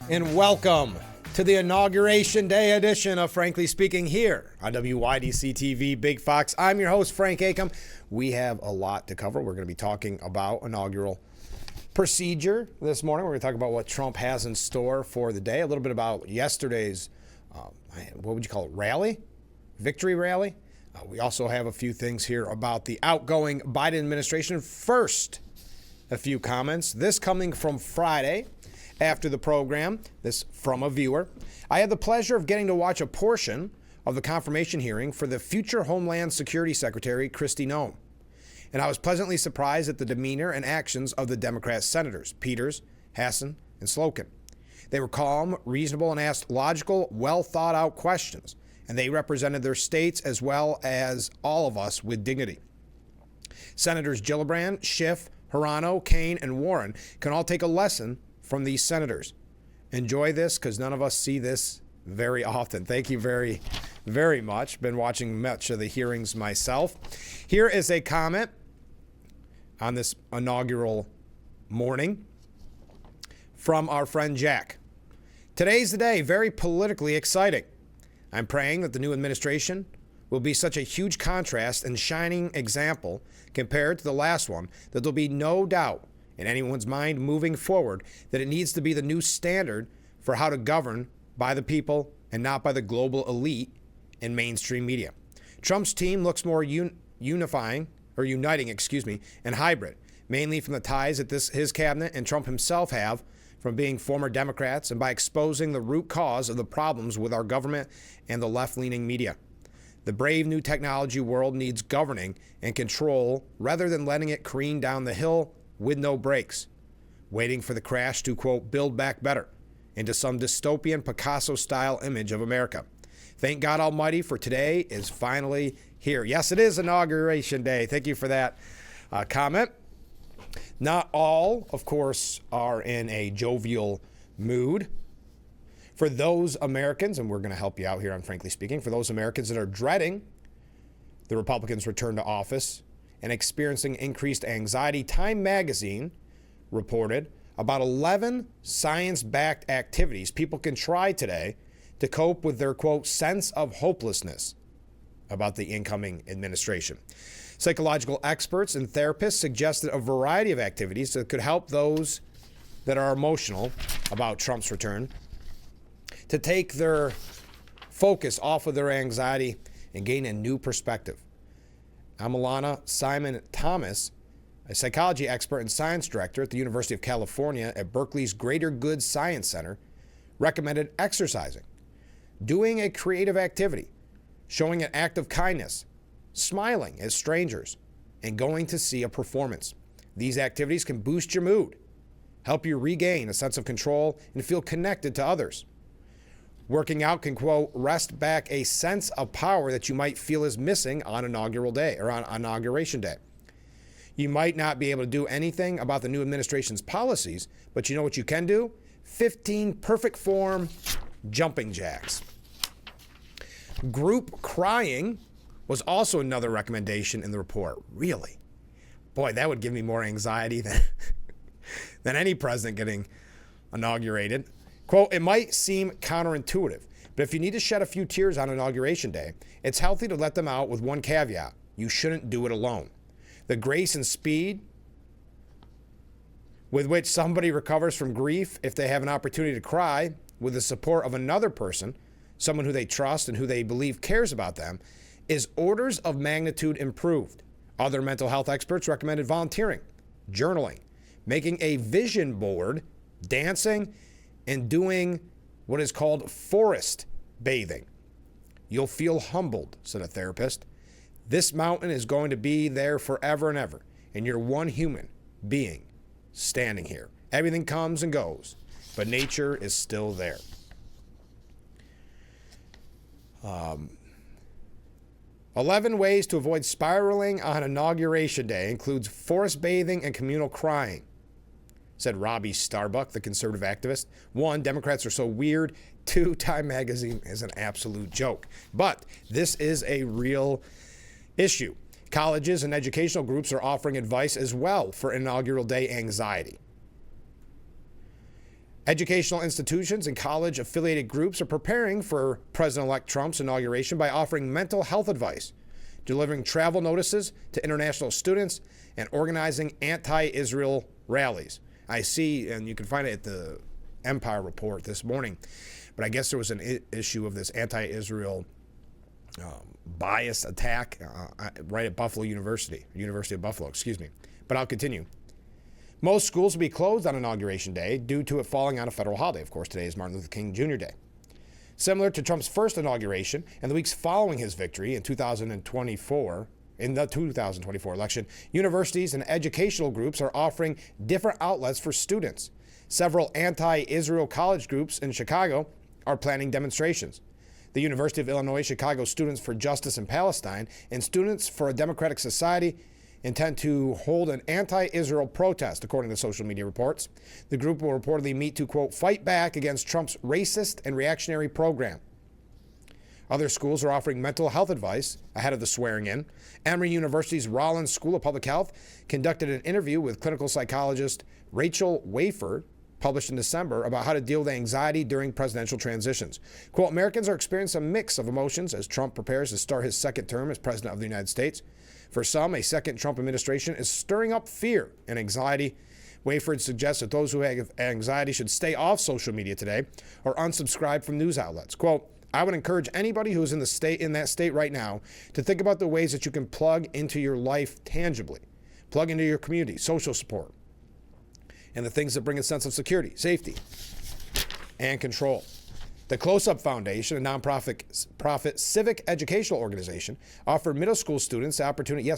And welcome to the Inauguration Day edition of Frankly Speaking here on WYDC TV Big Fox. I'm your host, Frank Acom. We have a lot to cover. We're going to be talking about inaugural procedure this morning. We're going to talk about what Trump has in store for the day, a little bit about yesterday's, what would you call it, rally? Victory rally? We also have a few things here about the outgoing Biden administration. First, a few comments. This coming from Friday. After the program, this from a viewer. I had the pleasure of getting to watch a portion of the confirmation hearing for the future Homeland Security Secretary, Kristi Noem. And I was pleasantly surprised at the demeanor and actions of the Democrat senators, Peters, Hassan, and Slocum. They were calm, reasonable, and asked logical, well-thought-out questions. And they represented their states as well as all of us with dignity. Senators Gillibrand, Schiff, Hirano, Kaine, and Warren can all take a lesson from these senators. Enjoy this because none of us see this very often. Thank you very, very much. Been watching much of the hearings myself. Here is a comment on this inaugural morning from our friend Jack. Today's the day, very politically exciting. I'm praying that the new administration will be such a huge contrast and shining example compared to the last one that there'll be no doubt in anyone's mind moving forward that it needs to be the new standard for how to govern by the people and not by the global elite and mainstream media. Trump's team looks more uniting, and hybrid, mainly from the ties that his cabinet and Trump himself have from being former Democrats and by exposing the root cause of the problems with our government and the left-leaning media. The brave new technology world needs governing and control rather than letting it careen down the hill with no brakes, waiting for the crash to, quote, build back better into some dystopian Picasso-style image of America. Thank God Almighty for today is finally here. Yes, it is Inauguration Day. Thank you for that comment. Not all, of course, are in a jovial mood. For those Americans, and we're going to help you out here on Frankly Speaking, for those Americans that are dreading the Republicans' return to office and experiencing increased anxiety, Time magazine reported about 11 science-backed activities people can try today to cope with their, quote, sense of hopelessness about the incoming administration. Psychological experts and therapists suggested a variety of activities that could help those that are emotional about Trump's return to take their focus off of their anxiety and gain a new perspective. Amalana Simon Thomas, a psychology expert and science director at the University of California at Berkeley's Greater Good Science Center, recommended exercising, doing a creative activity, showing an act of kindness, smiling at strangers, and going to see a performance. These activities can boost your mood, help you regain a sense of control, and feel connected to others. Working out can, quote, wrest back a sense of power that you might feel is missing on inaugural day or on Inauguration Day. You might not be able to do anything about the new administration's policies, but you know what you can do? 15 perfect form jumping jacks. Group crying was also another recommendation in the report. Really? Boy, that would give me more anxiety than any president getting inaugurated. Quote, it might seem counterintuitive, but if you need to shed a few tears on Inauguration Day, it's healthy to let them out with one caveat. You shouldn't do it alone. The grace and speed with which somebody recovers from grief if they have an opportunity to cry with the support of another person, someone who they trust and who they believe cares about them, is orders of magnitude improved. Other mental health experts recommended volunteering, journaling, making a vision board, dancing, and doing what is called forest bathing. You'll feel humbled, said a therapist. This mountain is going to be there forever and ever, and you're one human being standing here. Everything comes and goes, but nature is still there. 11 ways to avoid spiraling on Inauguration Day includes forest bathing and communal crying, said Robbie Starbuck, the conservative activist. 1, Democrats are so weird. 2, Time magazine is an absolute joke. But this is a real issue. Colleges and educational groups are offering advice as well for inaugural day anxiety. Educational institutions and college-affiliated groups are preparing for President-elect Trump's inauguration by offering mental health advice, delivering travel notices to international students, and organizing anti-Israel rallies. I see, and you can find it at the Empire Report this morning, but I guess there was an issue of this anti-Israel bias attack right at Buffalo University of Buffalo, excuse me. But I'll continue. Most schools will be closed on Inauguration Day due to it falling on a federal holiday. Of course, today is Martin Luther King Jr. Day. Similar to Trump's first inauguration and the weeks following his victory in the 2024 election, universities and educational groups are offering different outlets for students. Several anti-Israel college groups in Chicago are planning demonstrations. The University of Illinois Chicago Students for Justice in Palestine and Students for a Democratic Society intend to hold an anti-Israel protest, according to social media reports. The group will reportedly meet to, quote, fight back against Trump's racist and reactionary program. Other schools are offering mental health advice ahead of the swearing-in. Emory University's Rollins School of Public Health conducted an interview with clinical psychologist Rachel Wayford, published in December, about how to deal with anxiety during presidential transitions. Quote, Americans are experiencing a mix of emotions as Trump prepares to start his second term as president of the United States. For some, a second Trump administration is stirring up fear and anxiety. Wayford suggests that those who have anxiety should stay off social media today or unsubscribe from news outlets. Quote, I would encourage anybody who's in that state right now to think about the ways that you can plug into your life tangibly, plug into your community, social support, and the things that bring a sense of security, safety, and control. The Close-Up Foundation, a nonprofit civic educational organization, offered middle school students the opportunity,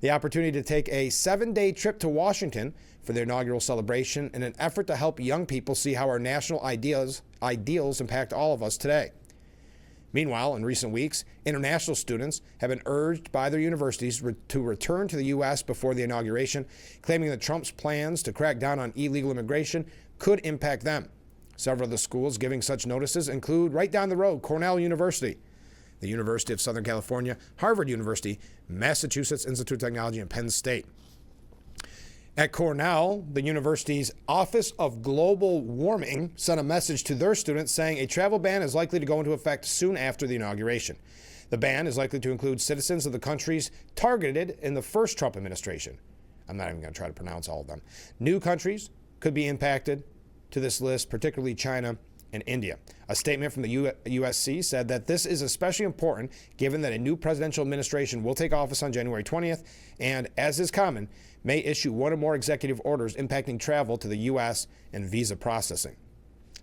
the opportunity to take a 7-day trip to Washington for their inaugural celebration in an effort to help young people see how our national ideals impact all of us today. Meanwhile, in recent weeks, international students have been urged by their universities to return to the U.S. before the inauguration, claiming that Trump's plans to crack down on illegal immigration could impact them. Several of the schools giving such notices include, right down the road, Cornell University, the University of Southern California, Harvard University, Massachusetts Institute of Technology, and Penn State. At Cornell, the university's Office of Global Warming sent a message to their students saying a travel ban is likely to go into effect soon after the inauguration. The ban is likely to include citizens of the countries targeted in the first Trump administration. I'm not even going to try to pronounce all of them. New countries could be impacted to this list, particularly China and India. A statement from the USC said that this is especially important given that a new presidential administration will take office on January 20th and, as is common, may issue one or more executive orders impacting travel to the U.S. and visa processing.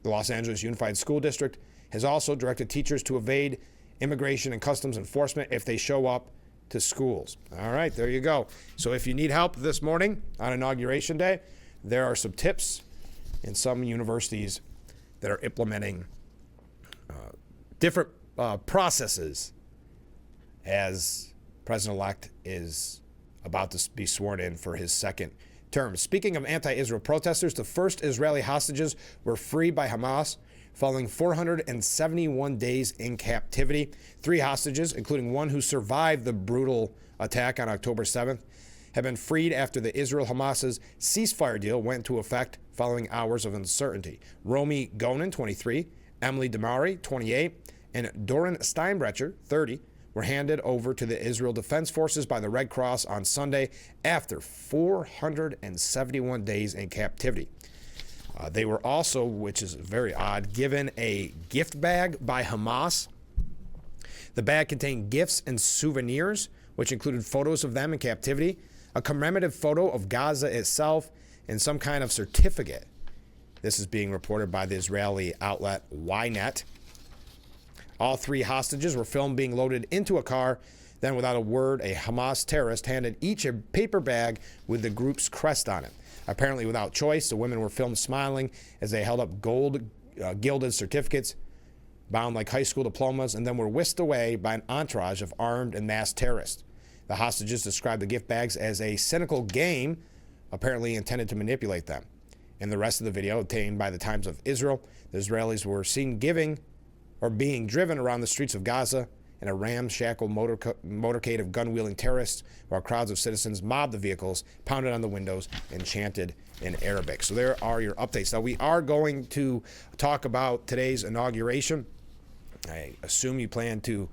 The Los Angeles Unified School District has also directed teachers to evade immigration and customs enforcement if they show up to schools. All right, there you go. So if you need help this morning on Inauguration Day, there are some tips in some universities that are implementing different processes as President-elect is about to be sworn in for his second term. Speaking of anti-Israel protesters, the first Israeli hostages were freed by Hamas following 471 days in captivity. 3 hostages, including one who survived the brutal attack on October 7th, have been freed after the Israel-Hamas's ceasefire deal went into effect following hours of uncertainty. Romy Gonen, 23, Emily Damari, 28, and Doran Steinbrecher, 30, were handed over to the Israel Defense Forces by the Red Cross on Sunday after 471 days in captivity. They were also, which is very odd, given a gift bag by Hamas. The bag contained gifts and souvenirs, which included photos of them in captivity, a commemorative photo of Gaza itself, and some kind of certificate. This is being reported by the Israeli outlet Ynet. All 3 hostages were filmed being loaded into a car. Then, without a word, a Hamas terrorist handed each a paper bag with the group's crest on it. Apparently without choice, the women were filmed smiling as they held up gold gilded certificates bound like high school diplomas, and then were whisked away by an entourage of armed and masked terrorists. The hostages described the gift bags as a cynical game, apparently intended to manipulate them. In the rest of the video, obtained by the Times of Israel, the Israelis were seen being driven around the streets of Gaza in a ramshackle motorcade of gun-wielding terrorists, while crowds of citizens mobbed the vehicles, pounded on the windows, and chanted in Arabic. So there are your updates. Now, we are going to talk about today's inauguration. I assume you plan to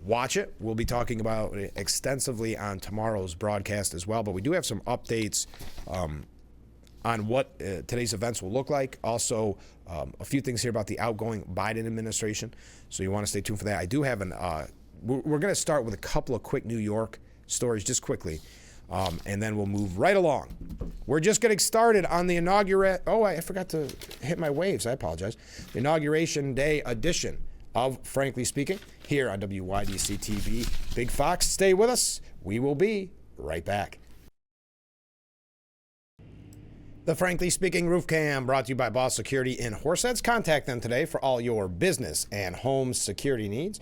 watch it. We'll be talking about it extensively on tomorrow's broadcast as well, but we do have some updates on what today's events will look like. Also, a few things here about the outgoing Biden administration, so you want to stay tuned for that. I do have we're going to start with a couple of quick New York stories just quickly, and then we'll move right along. We're just getting started on the inauguration. Oh, I forgot to hit my waves. I apologize. The Inauguration Day edition of Frankly Speaking here on WYDC TV. Big Fox, stay with us. We will be right back. The Frankly Speaking Roof Cam brought to you by Boss Security in Horseheads. Contact them today for all your business and home security needs.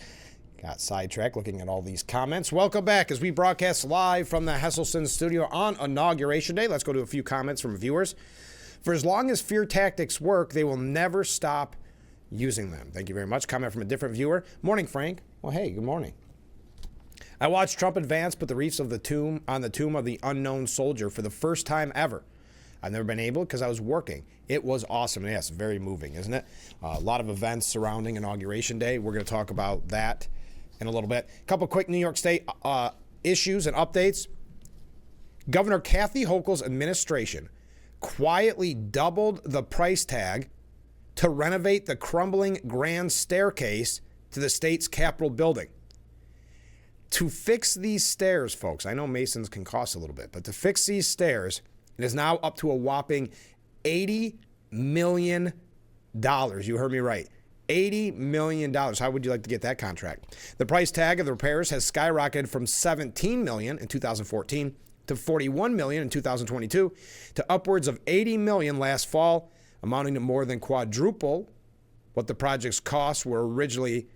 Got sidetracked looking at all these comments. Welcome back as we broadcast live from the Hesselson studio on Inauguration Day. Let's go to a few comments from viewers. For as long as fear tactics work, they will never stop using them. Thank you very much. Comment from a different viewer. Morning, Frank. Well, hey, good morning. I watched Trump advance put the wreaths of the tomb on the tomb of the unknown soldier for the first time ever. I've never been able because I was working. It was awesome. Yes, very moving, isn't it? A lot of events surrounding Inauguration Day. We're going to talk about that in a little bit. A couple quick New York State issues and updates. Governor Kathy Hochul's administration quietly doubled the price tag to renovate the crumbling grand staircase to the state's Capitol building. To fix these stairs, folks, I know masons can cost a little bit, but to fix these stairs, it is now up to a whopping $80 million. You heard me right. $80 million. How would you like to get that contract? The price tag of the repairs has skyrocketed from $17 million in 2014 to $41 million in 2022 to upwards of $80 million last fall, amounting to more than quadruple what the project's costs were originally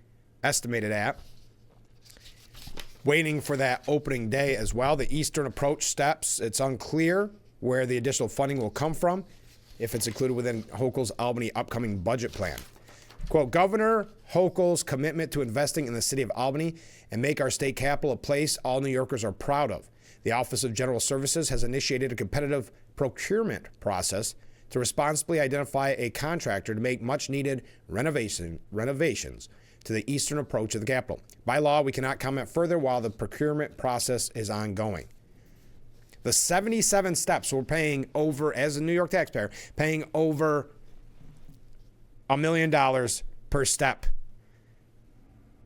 estimated at. Waiting for that opening day as well. The Eastern Approach steps. It's unclear where the additional funding will come from, if it's included within Hochul's Albany upcoming budget plan. Quote, Governor Hochul's commitment to investing in the city of Albany and make our state capital a place all New Yorkers are proud of. The Office of General Services has initiated a competitive procurement process to responsibly identify a contractor to make much-needed renovations to the eastern approach of the Capitol. By law, we cannot comment further while the procurement process is ongoing. The 77 steps we're paying over, as a New York taxpayer, paying over $1 million per step.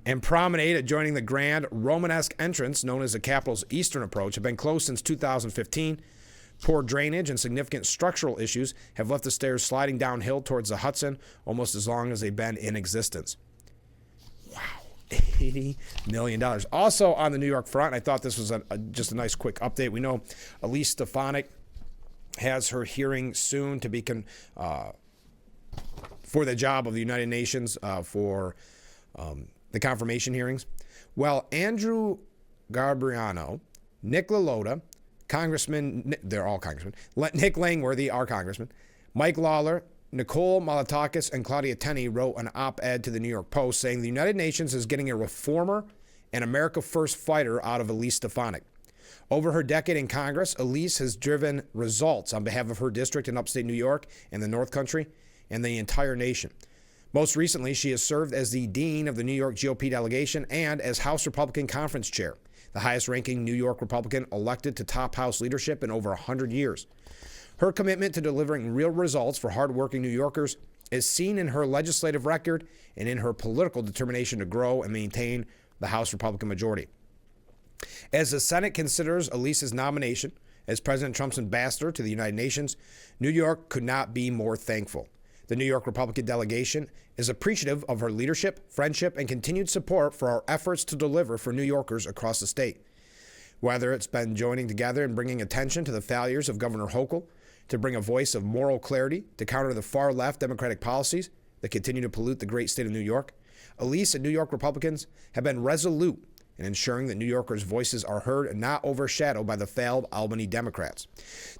And promenade adjoining the grand Romanesque entrance known as the Capitol's eastern approach have been closed since 2015. Poor drainage and significant structural issues have left the stairs sliding downhill towards the Hudson almost as long as they've been in existence. Wow, $80 million. Also on the New York front, I thought this was just a nice quick update. We know Elise Stefanik has her hearing soon to be for the job of the United Nations for the confirmation hearings. Well, Andrew Garbriano, Nick LaLota, Congressman, they're all congressmen, Nick Langworthy, our congressman, Mike Lawler, Nicole Malatakis, and Claudia Tenney wrote an op-ed to the New York Post saying the United Nations is getting a reformer and America First fighter out of Elise Stefanik. Over her decade in Congress, Elise has driven results on behalf of her district in upstate New York and the North Country and the entire nation. Most recently, she has served as the dean of the New York GOP delegation and as House Republican Conference Chair, the highest-ranking New York Republican elected to top House leadership in over 100 years. Her commitment to delivering real results for hardworking New Yorkers is seen in her legislative record and in her political determination to grow and maintain the House Republican majority. As the Senate considers Elise's nomination as President Trump's ambassador to the United Nations, New York could not be more thankful. The New York Republican delegation is appreciative of her leadership, friendship, and continued support for our efforts to deliver for New Yorkers across the state. Whether it's been joining together and bringing attention to the failures of Governor Hochul, to bring a voice of moral clarity to counter the far-left Democratic policies that continue to pollute the great state of New York, Elise and New York Republicans have been resolute and ensuring that New Yorkers' voices are heard and not overshadowed by the failed Albany Democrats.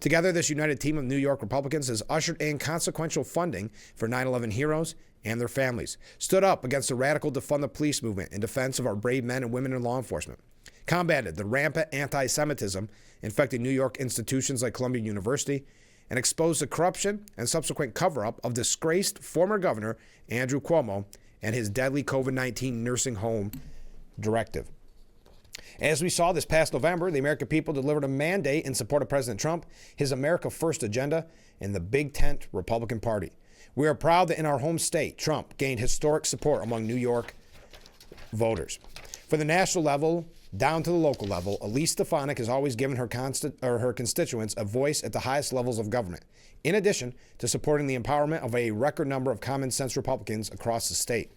Together, this united team of New York Republicans has ushered in consequential funding for 9/11 heroes and their families, stood up against the radical defund the police movement in defense of our brave men and women in law enforcement, combated the rampant anti-Semitism infecting New York institutions like Columbia University, and exposed the corruption and subsequent cover-up of disgraced former Governor Andrew Cuomo and his deadly COVID-19 nursing home directive. As we saw this past November, the American people delivered a mandate in support of President Trump, his America First agenda, and the Big Tent Republican Party. We are proud that in our home state, Trump gained historic support among New York voters. For the national level, down to the local level, Elise Stefanik has always given her constituents a voice at the highest levels of government, in addition to supporting the empowerment of a record number of common sense Republicans across the state.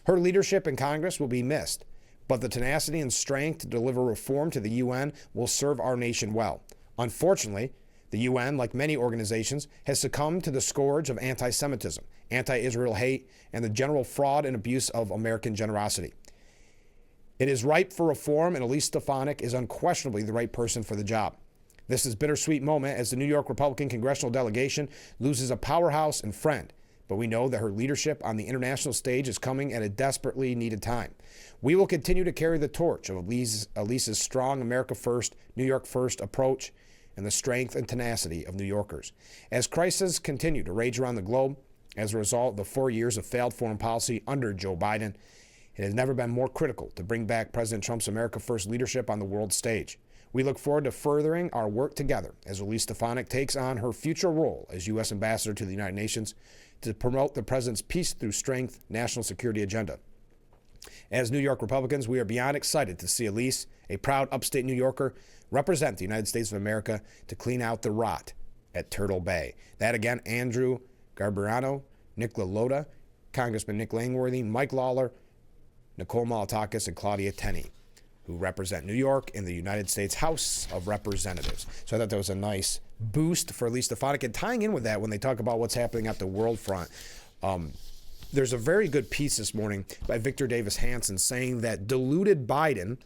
Her leadership in Congress will be missed, but the tenacity and strength to deliver reform to the UN will serve our nation well. Unfortunately, the UN, like many organizations, has succumbed to the scourge of anti-Semitism, anti-Israel hate, and the general fraud and abuse of American generosity. It is ripe for reform, and Elise Stefanik is unquestionably the right person for the job. This is a bittersweet moment as the New York Republican congressional delegation loses a powerhouse and friend, but we know that her leadership on the international stage is coming at a desperately needed time. We will continue to carry the torch of Elise's strong America First, New York First approach and the strength and tenacity of New Yorkers. As crises continue to rage around the globe as a result of the 4 years of failed foreign policy under Joe Biden, it has never been more critical to bring back President Trump's America First leadership on the world stage. We look forward to furthering our work together as Elise Stefanik takes on her future role as U.S. Ambassador to the United Nations to promote the President's peace through strength national security agenda. As New York Republicans, we are beyond excited to see Elise, a proud upstate New Yorker, represent the United States of America to clean out the rot at Turtle Bay. That again, Andrew Garbarino, Nick LaLota, Congressman Nick Langworthy, Mike Lawler, Nicole Malatakis, and Claudia Tenney, who represent New York in the United States House of Representatives. So I thought that was a nice boost for Elise Stefanik. And tying in with that, when they talk about what's happening at the world front, there's a very good piece this morning by Victor Davis Hanson saying that deluded Biden,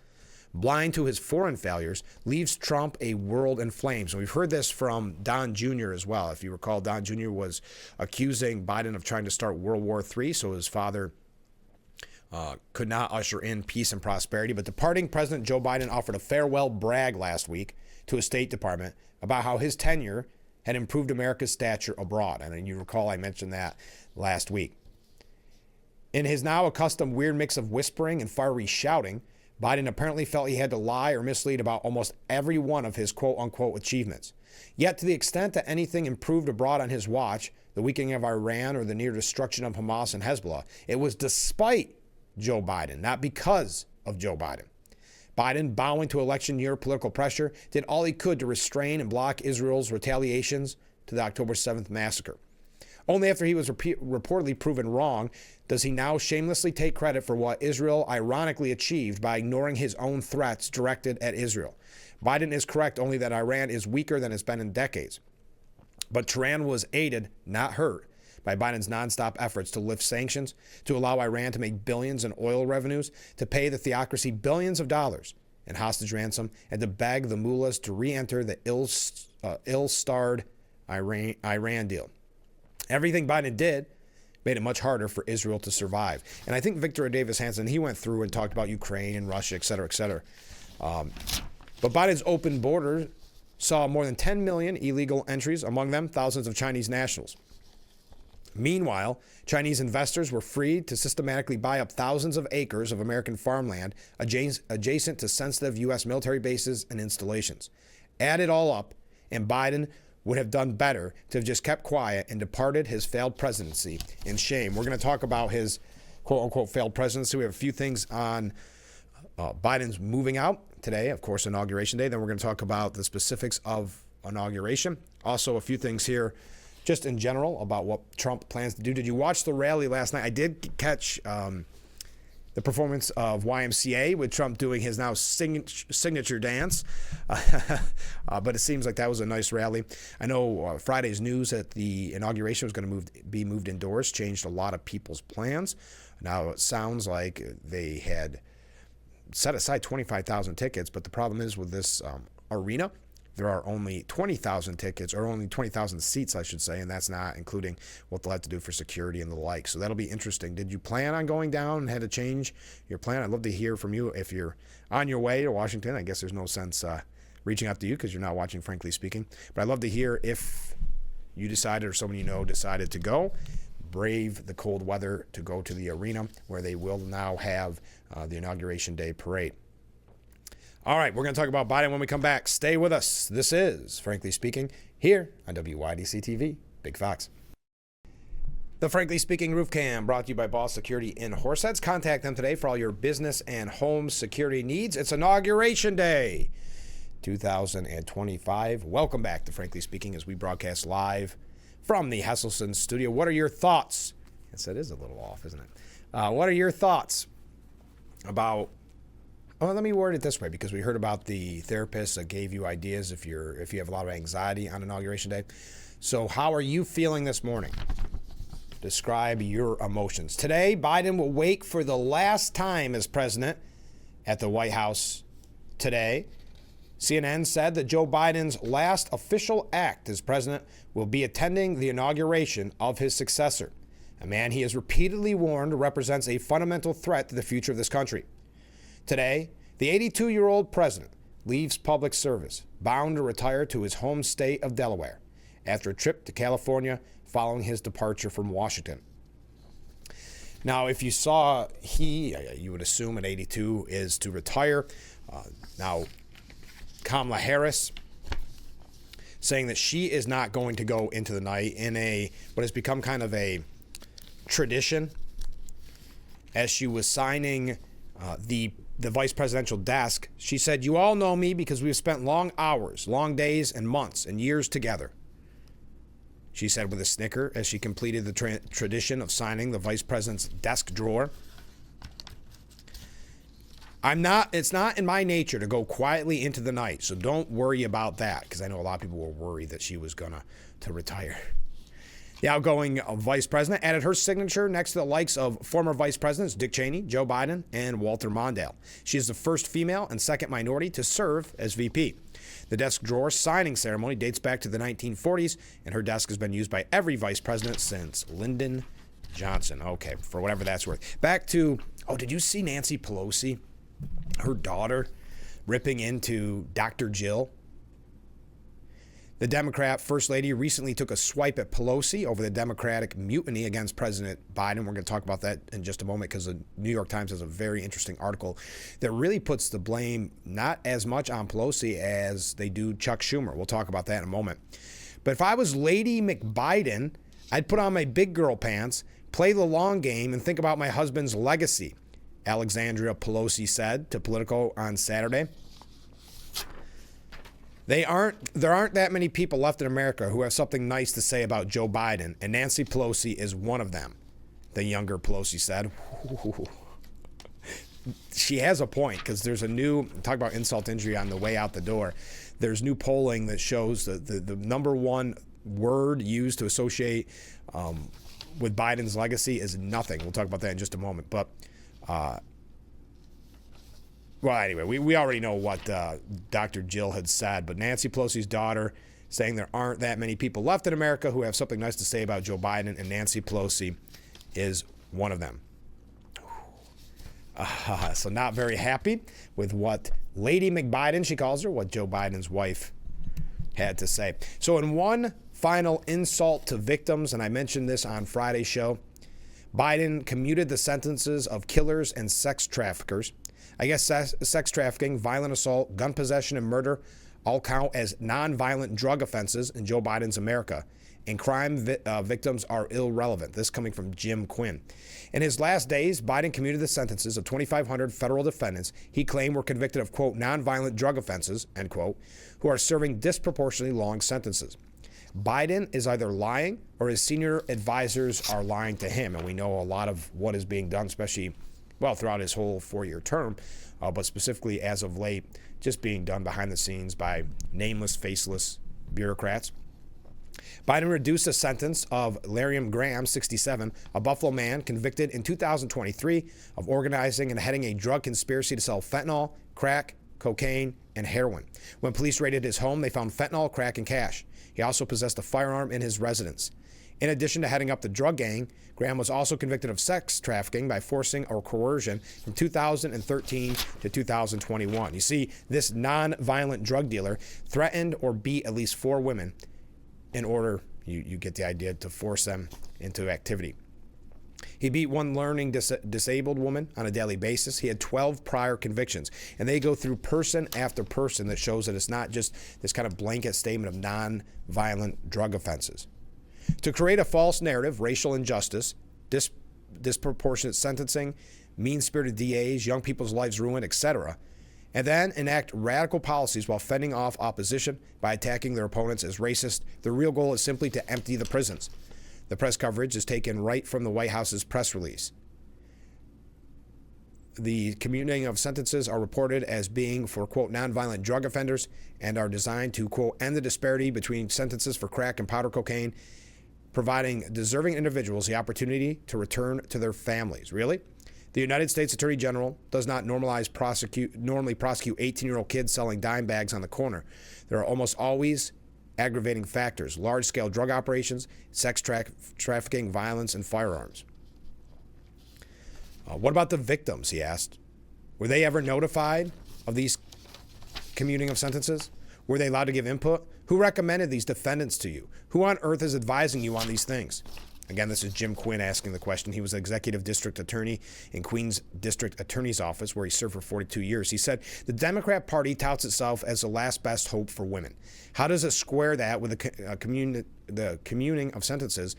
blind to his foreign failures, leaves Trump a world in flames. And we've heard this from Don Jr. as well. If you recall, Don Jr. was accusing Biden of trying to start World War III, so his father could not usher in peace and prosperity. But departing President Joe Biden offered a farewell brag last week to his State Department about how his tenure had improved America's stature abroad. And you recall I mentioned that last week. In his now accustomed weird mix of whispering and fiery shouting, Biden apparently felt he had to lie or mislead about almost every one of his quote-unquote achievements. Yet to the extent that anything improved abroad on his watch, the weakening of Iran or the near destruction of Hamas and Hezbollah, it was despite Joe Biden, not because of Joe Biden. Biden, bowing to election year political pressure, did all he could to restrain and block Israel's retaliations to the October 7th massacre. Only after he was reportedly proven wrong does he now shamelessly take credit for what Israel ironically achieved by ignoring his own threats directed at Israel. Biden is correct only that Iran is weaker than it's been in decades. But Tehran was aided, not hurt, by Biden's nonstop efforts to lift sanctions, to allow Iran to make billions in oil revenues, to pay the theocracy billions of dollars in hostage ransom, and to beg the mullahs to re-enter the ill-starred Iran deal. Everything Biden did made it much harder for Israel to survive. And I think Victor Davis Hanson, he went through and talked about Ukraine and Russia, et cetera, et cetera. But Biden's open border saw more than 10 million illegal entries, among them thousands of Chinese nationals. Meanwhile, Chinese investors were free to systematically buy up thousands of acres of American farmland adjacent to sensitive U.S. military bases and installations. Add it all up, and Biden would have done better to have just kept quiet and departed his failed presidency in shame. We're going to talk about his quote-unquote failed presidency. We have a few things on Biden's moving out today, of course, Inauguration Day. Then we're going to talk about the specifics of inauguration. Also, a few things here just in general about what Trump plans to do. Did you watch the rally last night? I did catch the performance of YMCA with Trump doing his now signature dance. But it seems like that was a nice rally. I know Friday's news that the inauguration was going to be moved indoors changed a lot of people's plans. Now it sounds like they had set aside 25,000 tickets, but the problem is with this arena, there are only 20,000 tickets, or only 20,000 seats, I should say, and that's not including what they'll have to do for security and the like. So that'll be interesting. Did you plan on going down and had to change your plan? I'd love to hear from you. If you're on your way to Washington, I guess there's no sense reaching out to you because you're not watching, frankly speaking. But I'd love to hear if you decided, or someone you know decided to go, brave the cold weather to go to the arena where they will now have the Inauguration Day parade. All right, we're going to talk about Biden when we come back. Stay with us. This is, frankly speaking, here on WYDC TV, Big Fox. The Frankly Speaking Roof Cam brought to you by Boss Security in Horseheads. Contact them today for all your business and home security needs. It's Inauguration Day 2025. Welcome back to Frankly Speaking as we broadcast live from the Hesselson studio. What are your thoughts? Yes, that is a little off, isn't it? What are your thoughts about... Well, let me word it this way, because we heard about the therapist that gave you ideas if you have a lot of anxiety on Inauguration Day. So how are you feeling this morning? Describe your emotions. Today, Biden will wake for the last time as president at the White House today. CNN said that Joe Biden's last official act as president will be attending the inauguration of his successor, a man he has repeatedly warned represents a fundamental threat to the future of this country. Today, the 82-year-old president leaves public service, bound to retire to his home state of Delaware after a trip to California following his departure from Washington. Now, if you saw you would assume at 82 is to retire. Now, Kamala Harris saying that she is not going to go into the night in what has become kind of a tradition as she was signing the vice presidential desk. She said, "You all know me because we've spent long hours, long days, and months and years together," she said with a snicker as she completed the tradition of signing the vice president's desk drawer. It's not in my nature to go quietly into the night, so don't worry about that, because I know a lot of people were worried that she was going to retire. The outgoing vice president added her signature next to the likes of former vice presidents Dick Cheney, Joe Biden, and Walter Mondale. She is the first female and second minority to serve as VP. The desk drawer signing ceremony dates back to the 1940s, and her desk has been used by every vice president since Lyndon Johnson. Okay, for whatever that's worth. Back to, did you see Nancy Pelosi, her daughter, ripping into Dr. Jill? The Democrat First Lady recently took a swipe at Pelosi over the Democratic mutiny against President Biden. We're going to talk about that in just a moment because the New York Times has a very interesting article that really puts the blame not as much on Pelosi as they do Chuck Schumer. We'll talk about that in a moment. But if I was Lady McBiden, I'd put on my big girl pants, play the long game, and think about my husband's legacy, Alexandria Pelosi said to Politico on Saturday. There aren't that many people left in America who have something nice to say about Joe Biden, and Nancy Pelosi is one of them, the younger Pelosi said. She has a point, because there's talk about insult injury on the way out the door. There's new polling that shows the number one word used to associate with Biden's legacy is nothing. We'll talk about that in just a moment. But well, anyway, we already know what Dr. Jill had said, but Nancy Pelosi's daughter saying there aren't that many people left in America who have something nice to say about Joe Biden, and Nancy Pelosi is one of them. So not very happy with what Lady McBiden, she calls her, what Joe Biden's wife had to say. So in one final insult to victims, and I mentioned this on Friday's show, Biden commuted the sentences of killers and sex traffickers. I guess sex trafficking, violent assault, gun possession, and murder all count as nonviolent drug offenses in Joe Biden's America, and crime victims are irrelevant. This coming from Jim Quinn. In his last days, Biden commuted the sentences of 2,500 federal defendants he claimed were convicted of, quote, nonviolent drug offenses, end quote, who are serving disproportionately long sentences. Biden is either lying or his senior advisors are lying to him, and we know a lot of what is being done, especially throughout his whole 4-year term, but specifically as of late, just being done behind the scenes by nameless, faceless bureaucrats. Biden reduced the sentence of Lariam Graham, 67, a Buffalo man convicted in 2023 of organizing and heading a drug conspiracy to sell fentanyl, crack, cocaine, and heroin. When police raided his home, they found fentanyl, crack, and cash. He also possessed a firearm in his residence. In addition to heading up the drug gang, Graham was also convicted of sex trafficking by forcing or coercion from 2013 to 2021. You see, this non-violent drug dealer threatened or beat at least 4 women in order, you get the idea, to force them into activity. He beat one learning disabled woman on a daily basis. He had 12 prior convictions, and they go through person after person that shows that it's not just this kind of blanket statement of non-violent drug offenses. To create a false narrative, racial injustice, disproportionate sentencing, mean-spirited DAs, young people's lives ruined, etc., and then enact radical policies while fending off opposition by attacking their opponents as racist, the real goal is simply to empty the prisons. The press coverage is taken right from the White House's press release. The commuting of sentences are reported as being for, quote, nonviolent drug offenders and are designed to, quote, end the disparity between sentences for crack and powder cocaine, providing deserving individuals the opportunity to return to their families. Really? The United States Attorney General does not normally prosecute 18-year-old kids selling dime bags on the corner. There are almost always aggravating factors: large-scale drug operations, sex trafficking, violence, and firearms. What about the victims, he asked. Were they ever notified of these commuting of sentences? Were they allowed to give input? Who recommended these defendants to you? Who on earth is advising you on these things? Again, this is Jim Quinn asking the question. He was an executive district attorney in Queens District Attorney's Office, where he served for 42 years. He said, the Democrat Party touts itself as the last best hope for women. How does it square that with the commuting of sentences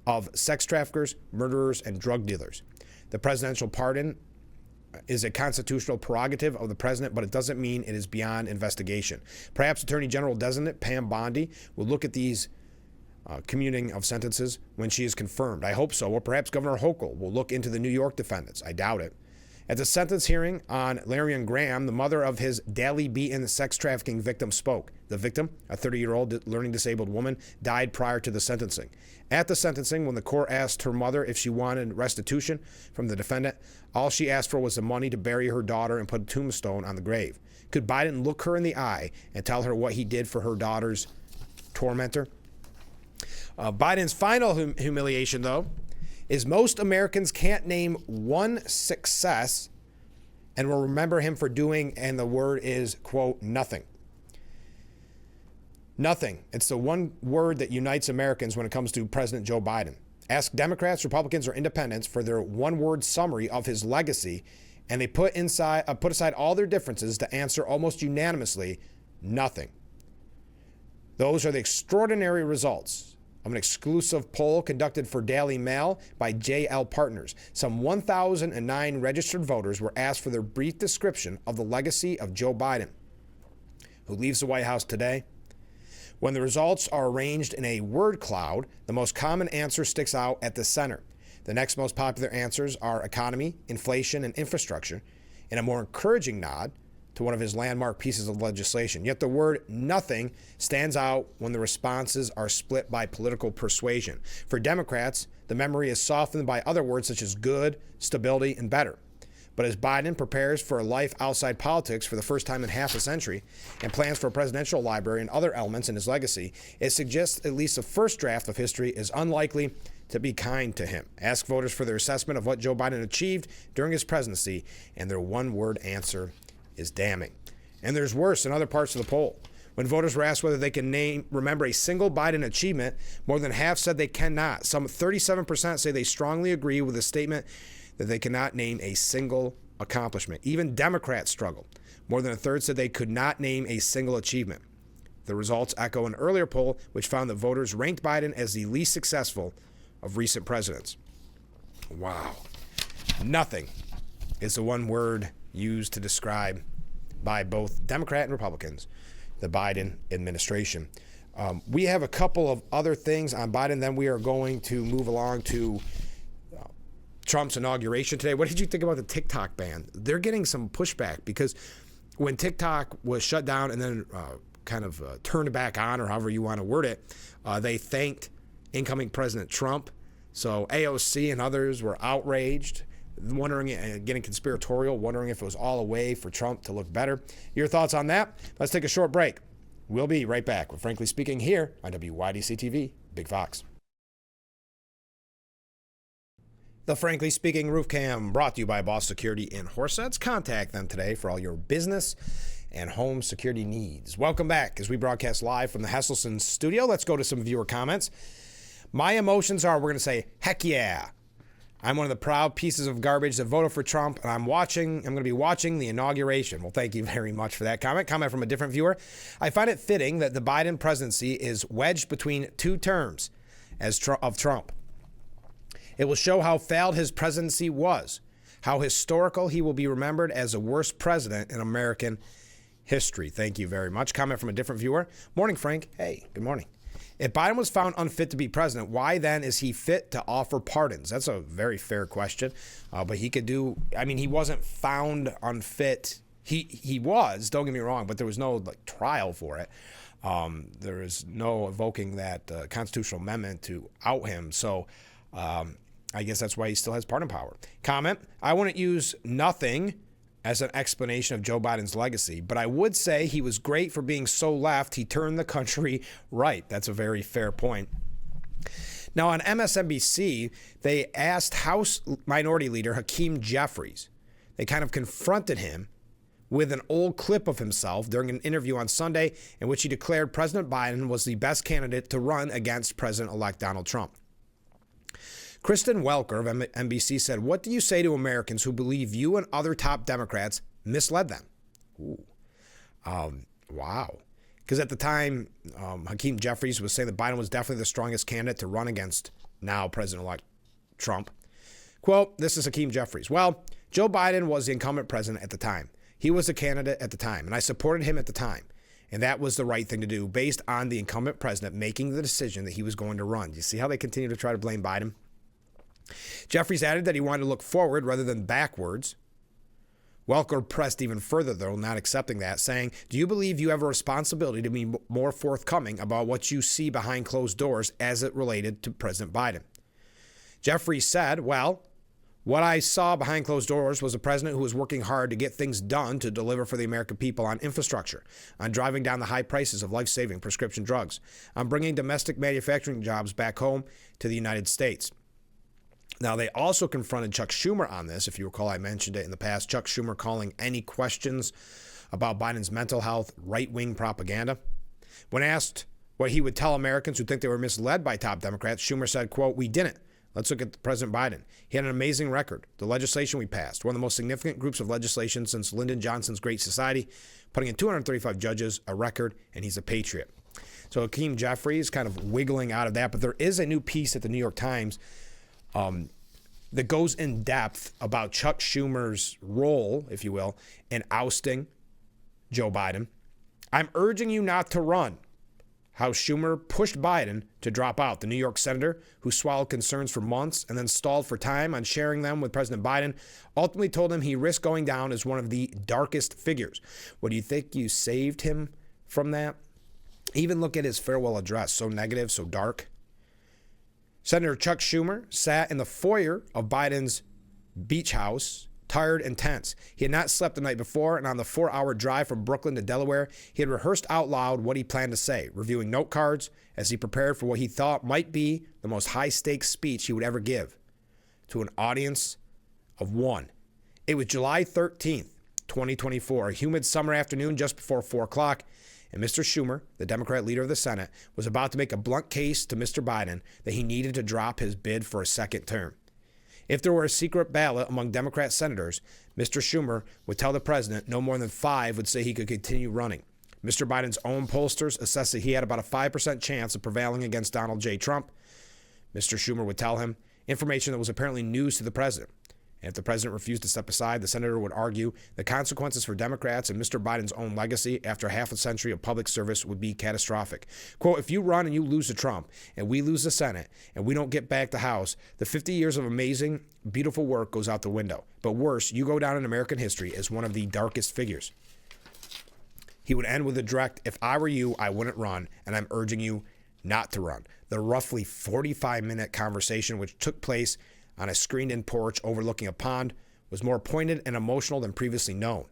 of sex traffickers, murderers, and drug dealers? The presidential pardon is a constitutional prerogative of the president, but it doesn't mean it is beyond investigation. Perhaps Attorney General designate Pam Bondi will look at these commuting of sentences when she is confirmed. I hope so. Or perhaps Governor Hochul will look into the New York defendants. I doubt it. At the sentence hearing on Lariam Graham, the mother of his daily beaten sex trafficking victim spoke. The victim, a 30-year-old learning disabled woman, died prior to the sentencing. At the sentencing, when the court asked her mother if she wanted restitution from the defendant, all she asked for was the money to bury her daughter and put a tombstone on the grave. Could Biden look her in the eye and tell her what he did for her daughter's tormentor? Biden's final humiliation, though, is most Americans can't name one success and will remember him for doing, and the word is, quote, nothing. Nothing. It's the one word that unites Americans when it comes to President Joe Biden. Ask Democrats, Republicans, or independents for their one-word summary of his legacy, and they put aside all their differences to answer almost unanimously, nothing. Those are the extraordinary results of an exclusive poll conducted for Daily Mail by JL Partners. Some 1,009 registered voters were asked for their brief description of the legacy of Joe Biden, who leaves the White House today. When the results are arranged in a word cloud, the most common answer sticks out at the center. The next most popular answers are economy, inflation, and infrastructure, in a more encouraging nod to one of his landmark pieces of legislation. Yet the word nothing stands out when the responses are split by political persuasion. For Democrats, the memory is softened by other words such as good, stability, and better. But as Biden prepares for a life outside politics for the first time in half a century and plans for a presidential library and other elements in his legacy, it suggests at least the first draft of history is unlikely to be kind to him. Ask voters for their assessment of what Joe Biden achieved during his presidency, and their one-word answer is damning. And there's worse in other parts of the poll. When voters were asked whether they can remember a single Biden achievement, more than half said they cannot. Some 37% say they strongly agree with the statement that they cannot name a single accomplishment. Even Democrats struggled. More than a third said they could not name a single achievement. The results echo an earlier poll which found that voters ranked Biden as the least successful of recent presidents. Wow. Nothing is the one word used to describe by both Democrat and Republicans the Biden administration. We have a couple of other things on Biden, then we are going to move along to Trump's inauguration today. What did you think about the TikTok ban? They're getting some pushback because when TikTok was shut down and then kind of turned back on, or however you want to word it. They thanked incoming President Trump. So AOC and others were outraged, wondering, getting conspiratorial, wondering if it was all a way for Trump to look better. Your thoughts on that? Let's take a short break. We'll be right back with Frankly Speaking here on WYDC TV, Big Fox. The Frankly Speaking Roof Cam brought to you by Boss Security in Horseheads. Contact them today for all your business and home security needs. Welcome back as we broadcast live from the Hesselson studio. Let's go to some viewer comments. My emotions are, we're going to say, heck yeah. I'm one of the proud pieces of garbage that voted for Trump, and I'm going to be watching the inauguration. Well, thank you very much for that comment. Comment from a different viewer. I find it fitting that the Biden presidency is wedged between two terms of Trump. It will show how failed his presidency was, how historical he will be remembered as the worst president in American history. Thank you very much. Comment from a different viewer. Morning, Frank. Hey, good morning. If Biden was found unfit to be president, why then is he fit to offer pardons? That's a very fair question. But he could do, he wasn't found unfit. He was, don't get me wrong, but there was no trial for it. There is no evoking that constitutional amendment to out him. So I guess that's why he still has pardon power. Comment, I wouldn't use nothing as an explanation of Joe Biden's legacy, but I would say he was great for being so left, he turned the country right. That's a very fair point. Now on MSNBC, they asked House Minority Leader Hakeem Jeffries. They kind of confronted him with an old clip of himself during an interview on Sunday in which he declared President Biden was the best candidate to run against President-elect Donald Trump. Kristen Welker of NBC said, what do you say to Americans who believe you and other top Democrats misled them? Ooh. Wow. Because at the time, Hakeem Jeffries was saying that Biden was definitely the strongest candidate to run against now President-elect Trump. Quote, this is Hakeem Jeffries. Well, Joe Biden was the incumbent president at the time. He was the candidate at the time, and I supported him at the time. And that was the right thing to do based on the incumbent president making the decision that he was going to run. You see how they continue to try to blame Biden? Jeffries added that he wanted to look forward rather than backwards. Welker pressed even further, though, not accepting that, saying, do you believe you have a responsibility to be more forthcoming about what you see behind closed doors as it related to President Biden? Jeffries said, well, what I saw behind closed doors was a president who was working hard to get things done to deliver for the American people on infrastructure, on driving down the high prices of life-saving prescription drugs, on bringing domestic manufacturing jobs back home to the United States. Now, they also confronted Chuck Schumer on this. If you recall, I mentioned it in the past. Chuck Schumer calling any questions about Biden's mental health right-wing propaganda. When asked what he would tell Americans who think they were misled by top Democrats, Schumer said, quote, we didn't. Let's look at President Biden. He had an amazing record. The legislation we passed, one of the most significant groups of legislation since Lyndon Johnson's Great Society, putting in 235 judges, a record, and he's a patriot. So Hakeem Jeffries kind of wiggling out of that. But there is a new piece at the New York Times that goes in depth about Chuck Schumer's role, if you will, in ousting Joe Biden. I'm urging you not to run. How Schumer pushed Biden to drop out. The New York senator, who swallowed concerns for months and then stalled for time on sharing them with President Biden, ultimately told him he risked going down as one of the darkest figures. What do you think you saved him from that? Even look at his farewell address. So negative, so dark. Senator Chuck Schumer sat in the foyer of Biden's beach house, tired and tense. He had not slept the night before, and on the 4-hour drive from Brooklyn to Delaware, he had rehearsed out loud what he planned to say, reviewing note cards as he prepared for what he thought might be the most high-stakes speech he would ever give to an audience of one. It was July 13th, 2024, a humid summer afternoon just before 4 o'clock, and Mr. Schumer, the Democrat leader of the Senate, was about to make a blunt case to Mr. Biden that he needed to drop his bid for a second term. If there were a secret ballot among Democrat senators, Mr. Schumer would tell the president no more than 5 would say he could continue running. Mr. Biden's own pollsters assessed that he had about a 5% chance of prevailing against Donald J. Trump. Mr. Schumer would tell him information that was apparently news to the president. And if the president refused to step aside, the senator would argue the consequences for Democrats and Mr. Biden's own legacy after half a century of public service would be catastrophic. Quote, if you run and you lose to Trump and we lose the Senate and we don't get back the House, the 50 years of amazing, beautiful work goes out the window. But worse, you go down in American history as one of the darkest figures. He would end with a direct, "If I were you, I wouldn't run, and I'm urging you not to run." The roughly 45-minute conversation, which took place on a screened-in porch overlooking a pond, was more pointed and emotional than previously known,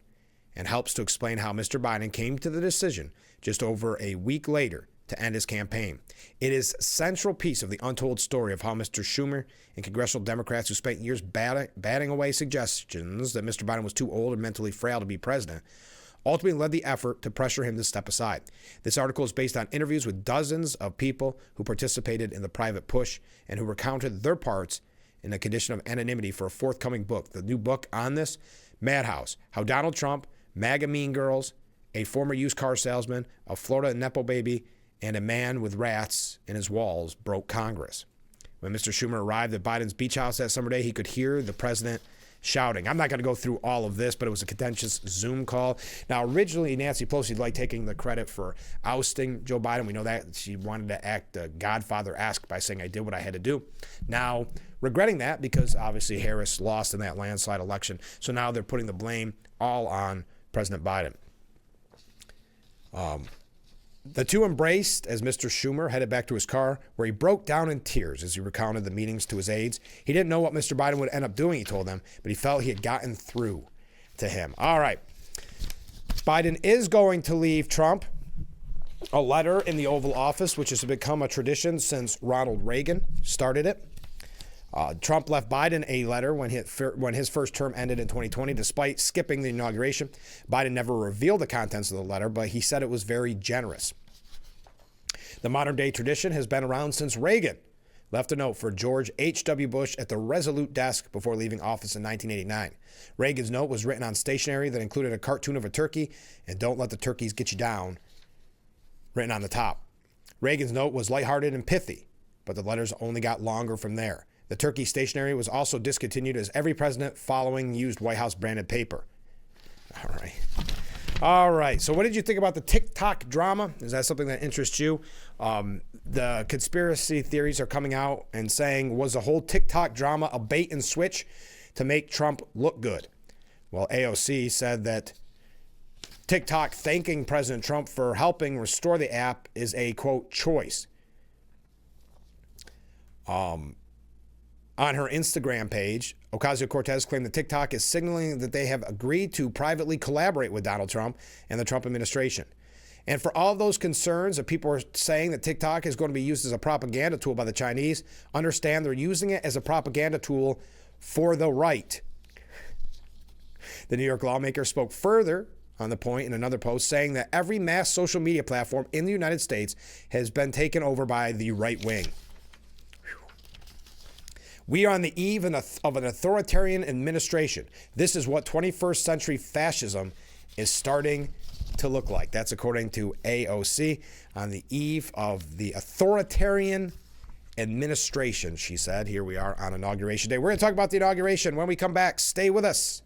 and helps to explain how Mr. Biden came to the decision just over a week later to end his campaign. It is a central piece of the untold story of how Mr. Schumer and congressional Democrats who spent years batting away suggestions that Mr. Biden was too old and mentally frail to be president ultimately led the effort to pressure him to step aside. This article is based on interviews with dozens of people who participated in the private push and who recounted their parts in a condition of anonymity for a forthcoming book. The new book on this, Madhouse, How Donald Trump, MAGA Mean Girls, a former used car salesman, a Florida Nepo baby, and a man with rats in his walls broke Congress. When Mr. Schumer arrived at Biden's beach house that summer day, he could hear the president shouting. I'm not going to go through all of this, but it was a contentious Zoom call. Now, originally, Nancy Pelosi liked taking the credit for ousting Joe Biden. We know that she wanted to act Godfather-esque by saying, "I did what I had to do." Now, regretting that because obviously Harris lost in that landslide election. So now they're putting the blame all on President Biden. The two embraced as Mr. Schumer headed back to his car, where he broke down in tears as he recounted the meetings to his aides. He didn't know what Mr. Biden would end up doing, he told them, but he felt he had gotten through to him. All right. Biden is going to leave Trump a letter in the Oval Office, which has become a tradition since Ronald Reagan started it. Trump left Biden a letter when his first term ended in 2020, despite skipping the inauguration. Biden never revealed the contents of the letter, but he said it was very generous. The modern-day tradition has been around since Reagan left a note for George H.W. Bush at the Resolute desk before leaving office in 1989. Reagan's note was written on stationery that included a cartoon of a turkey and "Don't let the turkeys get you down" written on the top. Reagan's note was lighthearted and pithy, but the letters only got longer from there. The turkey stationery was also discontinued as every president following used White House branded paper. All right. So what did you think about the TikTok drama? Is that something that interests you? The conspiracy theories are coming out and saying, was the whole TikTok drama a bait and switch to make Trump look good? Well, AOC said that TikTok thanking President Trump for helping restore the app is a, quote, choice. On her Instagram page, Ocasio-Cortez claimed that TikTok is signaling that they have agreed to privately collaborate with Donald Trump and the Trump administration. And for all of those concerns that people are saying that TikTok is going to be used as a propaganda tool by the Chinese, understand they're using it as a propaganda tool for the right. The New York lawmaker spoke further on the point in another post, saying that every mass social media platform in the United States has been taken over by the right wing. We are on the eve of an authoritarian administration. This is what 21st century fascism is starting to look like. That's according to AOC. On the eve of the authoritarian administration, she said. Here we are on Inauguration Day. We're going to talk about the inauguration when we come back. Stay with us.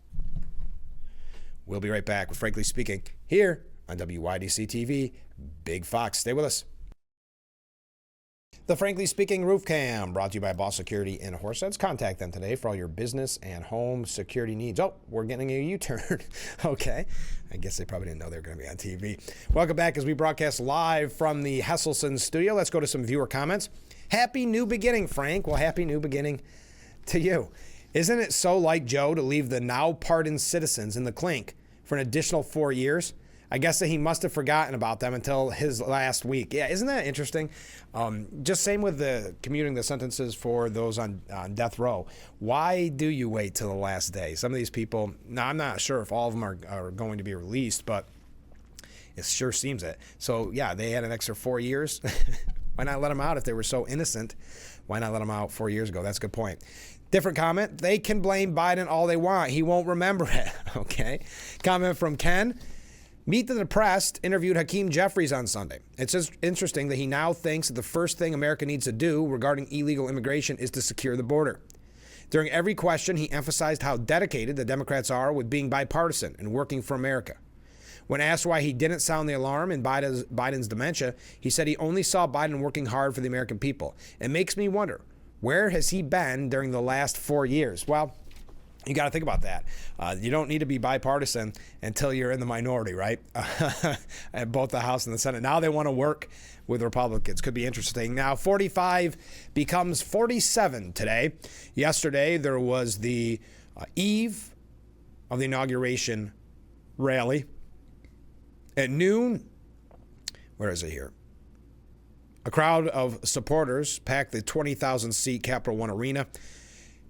We'll be right back with Frankly Speaking here on WYDC TV. Big Fox. Stay with us. The Frankly Speaking Roof Cam, brought to you by Boss Security in Horseheads. Contact them today for all your business and home security needs. Oh, we're getting a U-turn. Okay. I guess they probably didn't know they were going to be on TV. Welcome back as we broadcast live from the Hesselson studio. Let's go to some viewer comments. Happy new beginning, Frank. Well, happy new beginning to you. Isn't it so like Joe to leave the now pardoned citizens in the clink for an additional 4 years? I guess that he must have forgotten about them until his last week. Yeah, isn't that interesting? Just same with the commuting the sentences for those on death row. Why do you wait till the last day? Some of these people, now I'm not sure if all of them are going to be released, but it sure seems it. So yeah, they had an extra 4 years. Why not let them out if they were so innocent? Why not let them out 4 years ago? That's a good point. Different comment. They can blame Biden all they want. He won't remember it. Okay. Comment from Ken. Meet the Depressed interviewed Hakeem Jeffries on Sunday. It's just interesting that he now thinks that the first thing America needs to do regarding illegal immigration is to secure the border. During every question, he emphasized how dedicated the Democrats are with being bipartisan and working for America. When asked why he didn't sound the alarm in Biden's dementia, he said he only saw Biden working hard for the American people. It makes me wonder, where has he been during the last 4 years? Well, You got to think about that. You don't need to be bipartisan until you're in the minority, right? At both the House and the Senate. Now they want to work with Republicans. Could be interesting. Now 45 becomes 47 today. Yesterday there was the eve of the inauguration rally. At noon, where is it here? A crowd of supporters packed the 20,000-seat Capital One Arena.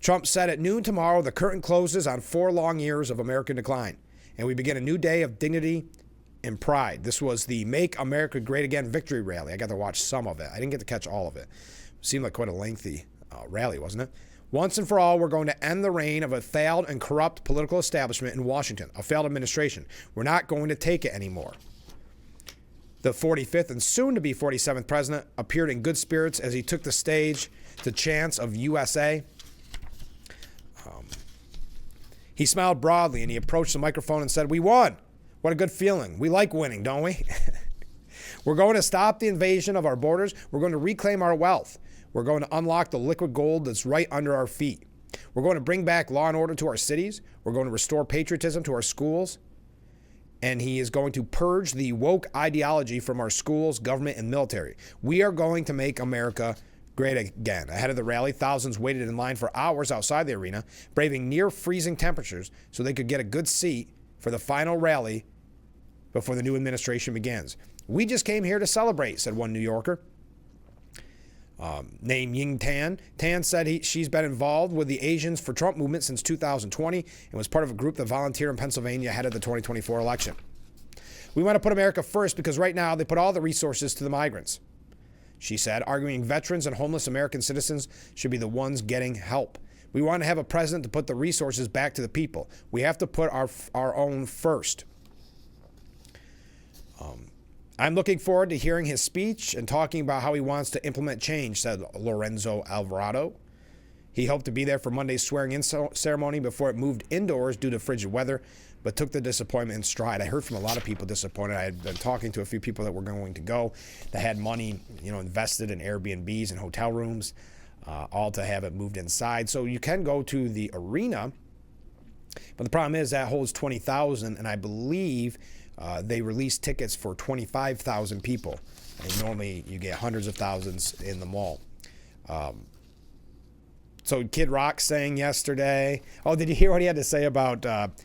Trump said at noon tomorrow, the curtain closes on 4 long years of American decline, and we begin a new day of dignity and pride. This was the Make America Great Again victory rally. I got to watch some of it. I didn't get to catch all of it. It seemed like quite a lengthy rally, wasn't it? Once and for all, we're going to end the reign of a failed and corrupt political establishment in Washington, a failed administration. We're not going to take it anymore. The 45th and soon-to-be 47th president appeared in good spirits as he took the stage to chants of USA. He smiled broadly and he approached the microphone and said, "We won. What a good feeling. We like winning, don't we?" We're going to stop the invasion of our borders. We're going to reclaim our wealth. We're going to unlock the liquid gold that's right under our feet. We're going to bring back law and order to our cities. We're going to restore patriotism to our schools. And he is going to purge the woke ideology from our schools, government, and military. We are going to make America great again. Ahead of the rally, thousands waited in line for hours outside the arena, braving near freezing temperatures so they could get a good seat for the final rally before the new administration begins. We just came here to celebrate, said one New Yorker. Named Ying Tan. Tan said she's been involved with the Asians for Trump movement since 2020 and was part of a group that volunteered in Pennsylvania ahead of the 2024 election. We want to put America first because right now they put all the resources to the migrants, she said, arguing veterans and homeless American citizens should be the ones getting help. We want to have a president to put the resources back to the people. We have to put our own first. I'm looking forward to hearing his speech and talking about how he wants to implement change, said Lorenzo Alvarado. He hoped to be there for Monday's swearing-in ceremony before it moved indoors due to frigid weather, but took the disappointment in stride. I heard from a lot of people disappointed. I had been talking to a few people that were going to go that had money, invested in Airbnbs and hotel rooms, all to have it moved inside. So you can go to the arena, but the problem is that holds 20,000, and I believe they release tickets for 25,000 people. And normally you get hundreds of thousands in the mall. So Kid Rock sang yesterday. Oh, did you hear what he had to say about, how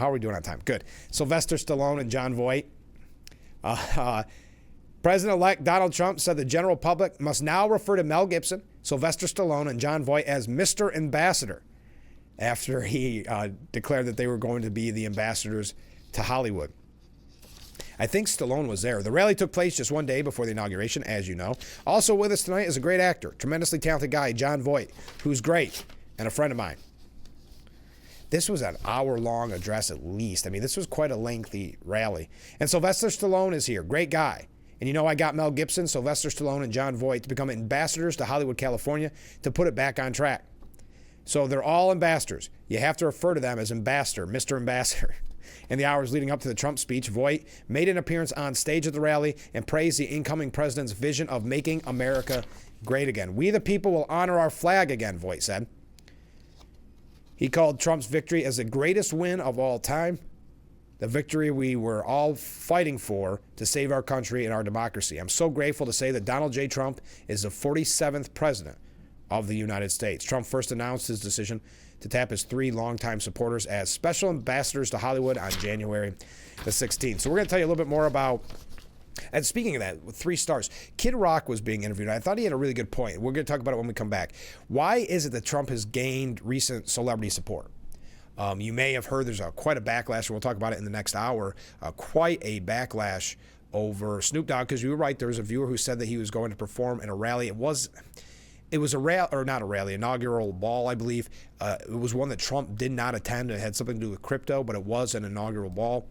are we doing on time? Good. Sylvester Stallone and Jon Voight. President-elect Donald Trump said the general public must now refer to Mel Gibson, Sylvester Stallone, and Jon Voight as Mr. Ambassador after he declared that they were going to be the ambassadors to Hollywood. I think Stallone was there. The rally took place just one day before the inauguration, as you know. Also with us tonight is a great actor, tremendously talented guy, Jon Voight, who's great, and a friend of mine. This was an hour-long address at least. I mean, this was quite a lengthy rally. And Sylvester Stallone is here, great guy. And I got Mel Gibson, Sylvester Stallone, and Jon Voight to become ambassadors to Hollywood, California, to put it back on track. So they're all ambassadors. You have to refer to them as ambassador, Mr. Ambassador. In the hours leading up to the Trump speech, Voight made an appearance on stage at the rally and praised the incoming president's vision of making America great again. We the people will honor our flag again, Voight said. He called Trump's victory as the greatest win of all time, the victory we were all fighting for to save our country and our democracy. I'm so grateful to say that Donald J. Trump is the 47th president of the United States. Trump first announced his decision to tap his 3 longtime supporters as special ambassadors to Hollywood on January the 16th. So we're going to tell you a little bit more about, and speaking of that, with 3 stars, Kid Rock was being interviewed. I thought he had a really good point. We're going to talk about it when we come back. Why is it that Trump has gained recent celebrity support? You may have heard there's quite a backlash, and we'll talk about it in the next hour, quite a backlash over Snoop Dogg, because you were right, there was a viewer who said that he was going to perform in a rally. It was a rally, or not a rally, inaugural ball, I believe. It was one that Trump did not attend. It had something to do with crypto, but it was an inaugural ball.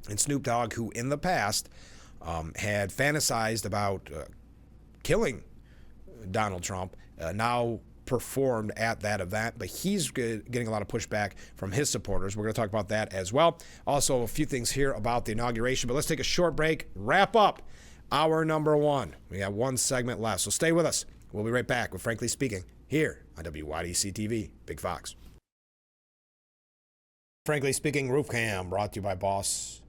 And Snoop Dogg, who in the past had fantasized about killing Donald Trump, now performed at that event, but he's getting a lot of pushback from his supporters. We're going to talk about that as well. Also, a few things here about the inauguration, but let's take a short break, wrap up hour number 1. We got 1 segment left, so stay with us. We'll be right back with Frankly Speaking here on WYDC TV, Big Fox. Frankly Speaking Roof Cam, brought to you by Boss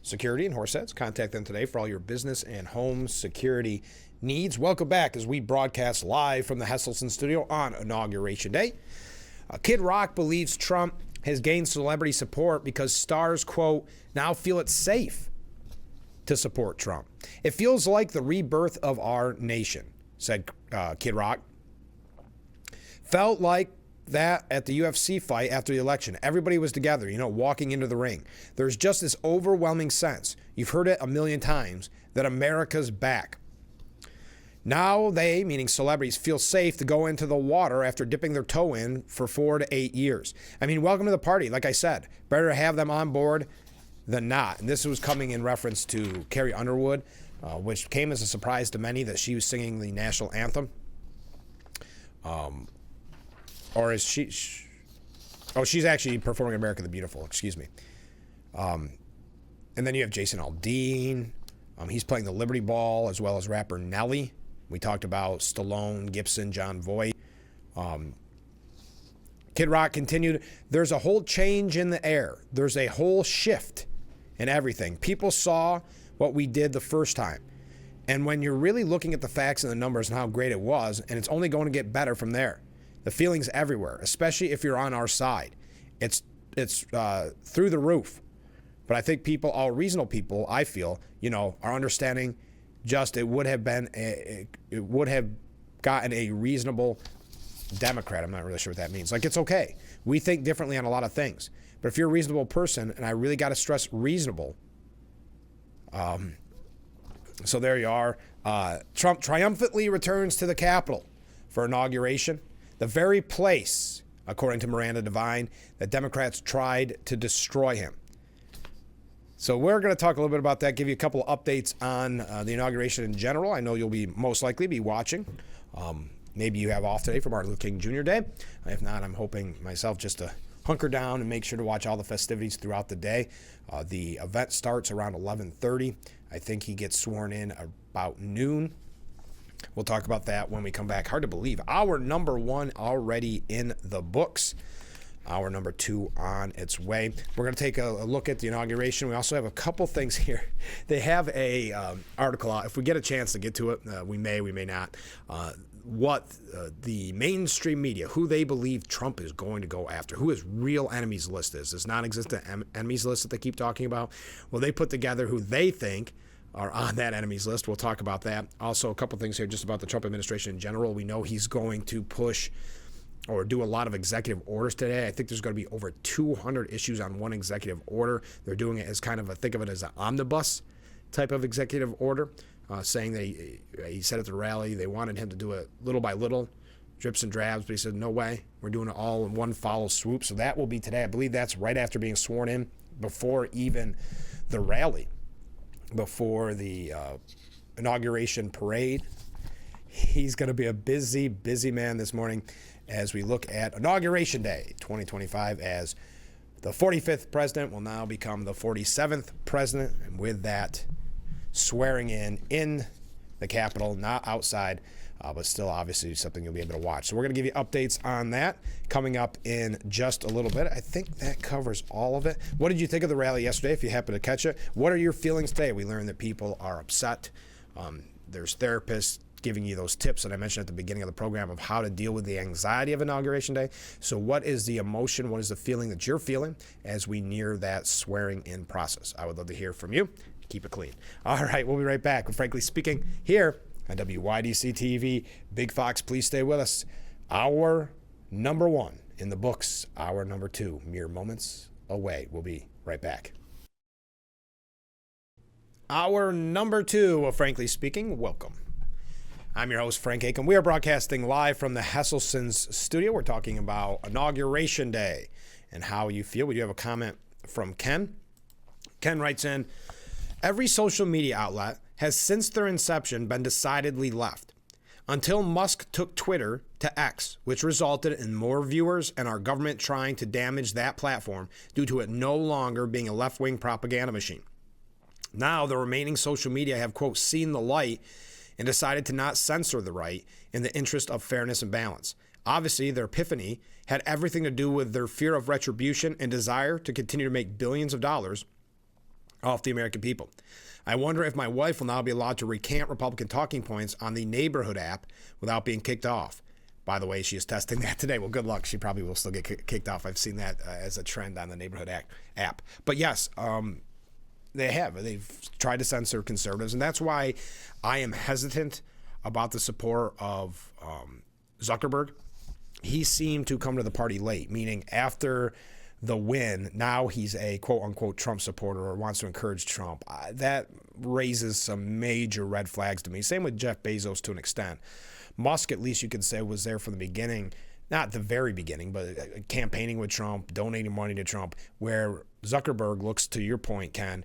Security in Horseheads. Contact them today for all your business and home security needs. Welcome back as we broadcast live from the Hesselson studio on Inauguration Day. Kid Rock believes Trump has gained celebrity support because stars, quote, now feel it's safe to support Trump. It feels like the rebirth of our nation, said Kid Rock. Felt like that at the UFC fight after the election. Everybody was together, walking into the ring. There's just this overwhelming sense, you've heard it a million times, that America's back. Now they, meaning celebrities, feel safe to go into the water after dipping their toe in for 4 to 8 years. I mean, welcome to the party. Like I said, better to have them on board than not. And this was coming in reference to Carrie Underwood, which came as a surprise to many that she was singing the national anthem. Or is she? She's actually performing America the Beautiful. Excuse me. And then you have Jason Aldean. He's playing the Liberty Ball, as well as rapper Nelly. We talked about Stallone, Gibson, John Voight. Kid Rock continued, there's a whole change in the air. There's a whole shift in everything. People saw what we did the first time. And when you're really looking at the facts and the numbers and how great it was, and it's only going to get better from there. The feeling's everywhere, especially if you're on our side. It's through the roof. But I think people, all reasonable people, I feel, are understanding just it would have gotten a reasonable Democrat. I'm not really sure what that means. Like, it's okay. We think differently on a lot of things. But if you're a reasonable person, and I really got to stress reasonable, so there you are. Trump triumphantly returns to the Capitol for inauguration. The very place, according to Miranda Devine, that Democrats tried to destroy him. So we're going to talk a little bit about that, give you a couple of updates on the inauguration in general. I know you'll be most likely be watching. Maybe you have off today for Martin Luther King Jr. Day. If not, I'm hoping myself just to hunker down and make sure to watch all the festivities throughout the day. The event starts around 11:30. I think he gets sworn in about noon. We'll talk about that when we come back. Hard to believe. Hour number 1 already in the books. Hour number 2 on its way. We're going to take a look at the inauguration. We also have a couple things here. They have a article out. If we get a chance to get to it, we may not. What the mainstream media, who they believe Trump is going to go after, who his real enemies list is. This non-existent enemies list that they keep talking about. Well, they put together who they think are on that enemies list. We'll talk about that. Also, a couple things here just about the Trump administration in general. We know he's going to push or do a lot of executive orders today. I think there's going to be over 200 issues on one executive order. They're doing it as kind of think of it as an omnibus type of executive order, saying he said at the rally they wanted him to do it little by little, drips and drabs, but he said, no way. We're doing it all in one foul swoop. So that will be today. I believe that's right after being sworn in, before even the rally, before the inauguration parade. He's going to be a busy, busy man this morning as we look at Inauguration Day 2025, as the 45th president will now become the 47th president, and with that, swearing in the Capitol, not outside, but still obviously something you'll be able to watch. So we're going to give you updates on that coming up in just a little bit. I think that covers all of it. What did you think of the rally yesterday, if you happen to catch it? What are your feelings today? We learned that people are upset. There's therapists giving you those tips that I mentioned at the beginning of the program of how to deal with the anxiety of Inauguration Day. So what is the emotion? What is the feeling that you're feeling as we near that swearing in process? I would love to hear from you. Keep it clean. All right, we'll be right back with Frankly Speaking here on WYDC TV. Big Fox, please stay with us. Hour number 1 in the books. Hour number 2, mere moments away. We'll be right back. Hour number 2 of Frankly Speaking. Welcome. I'm your host, Frank Aiken. We are broadcasting live from the Hesselson's studio. We're talking about Inauguration Day and how you feel. We do have a comment from Ken. Ken writes in, every social media outlet has since their inception been decidedly left, until Musk took Twitter to X, which resulted in more viewers and our government trying to damage that platform due to it no longer being a left-wing propaganda machine. Now the remaining social media have, quote, seen the light and decided to not censor the right in the interest of fairness and balance. Obviously, their epiphany had everything to do with their fear of retribution and desire to continue to make billions of dollars off the American people. I wonder if my wife will now be allowed to recant Republican talking points on the Neighborhood app without being kicked off. By the way, she is testing that today. Well, good luck. She probably will still get kicked off. I've seen that as a trend on the Neighborhood app. But yes, they have. They've tried to censor conservatives, and that's why I am hesitant about the support of Zuckerberg. He seemed to come to the party late, meaning after the win, now he's a quote-unquote Trump supporter or wants to encourage Trump. That raises some major red flags to me. Same with Jeff Bezos to an extent. Musk, at least you could say, was there from the beginning, not the very beginning, but campaigning with Trump, donating money to Trump, where Zuckerberg looks, to your point, Ken,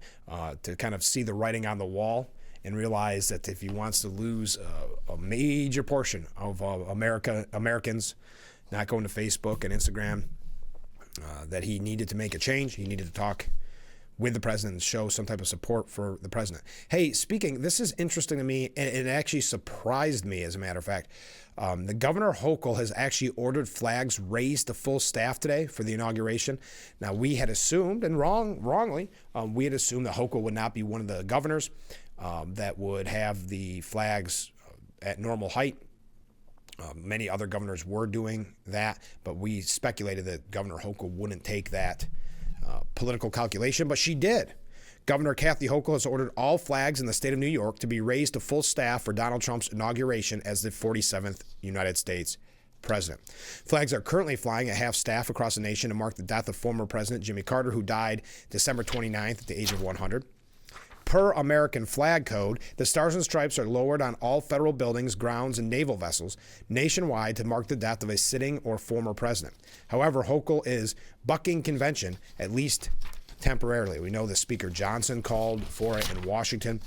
to kind of see the writing on the wall and realize that if he wants to lose a major portion of Americans not going to Facebook and Instagram, that he needed to make a change. He needed to talk with the president and show some type of support for the president. Hey, speaking, this is interesting to me, and it actually surprised me, as a matter of fact. The Governor Hochul has actually ordered flags raised to full staff today for the inauguration. Now, we had assumed, and wrongly, we had assumed that Hochul would not be one of the governors that would have the flags at normal height. Many other governors were doing that, but we speculated that Governor Hochul wouldn't take that political calculation, but she did. Governor Kathy Hochul has ordered all flags in the state of New York to be raised to full staff for Donald Trump's inauguration as the 47th United States president. Flags are currently flying at half staff across the nation to mark the death of former President Jimmy Carter, who died December 29th at the age of 100. Per American flag code, the stars and stripes are lowered on all federal buildings, grounds, and naval vessels nationwide to mark the death of a sitting or former president. However, Hochul is bucking convention, at least temporarily. We know that Speaker Johnson called for it in Washington.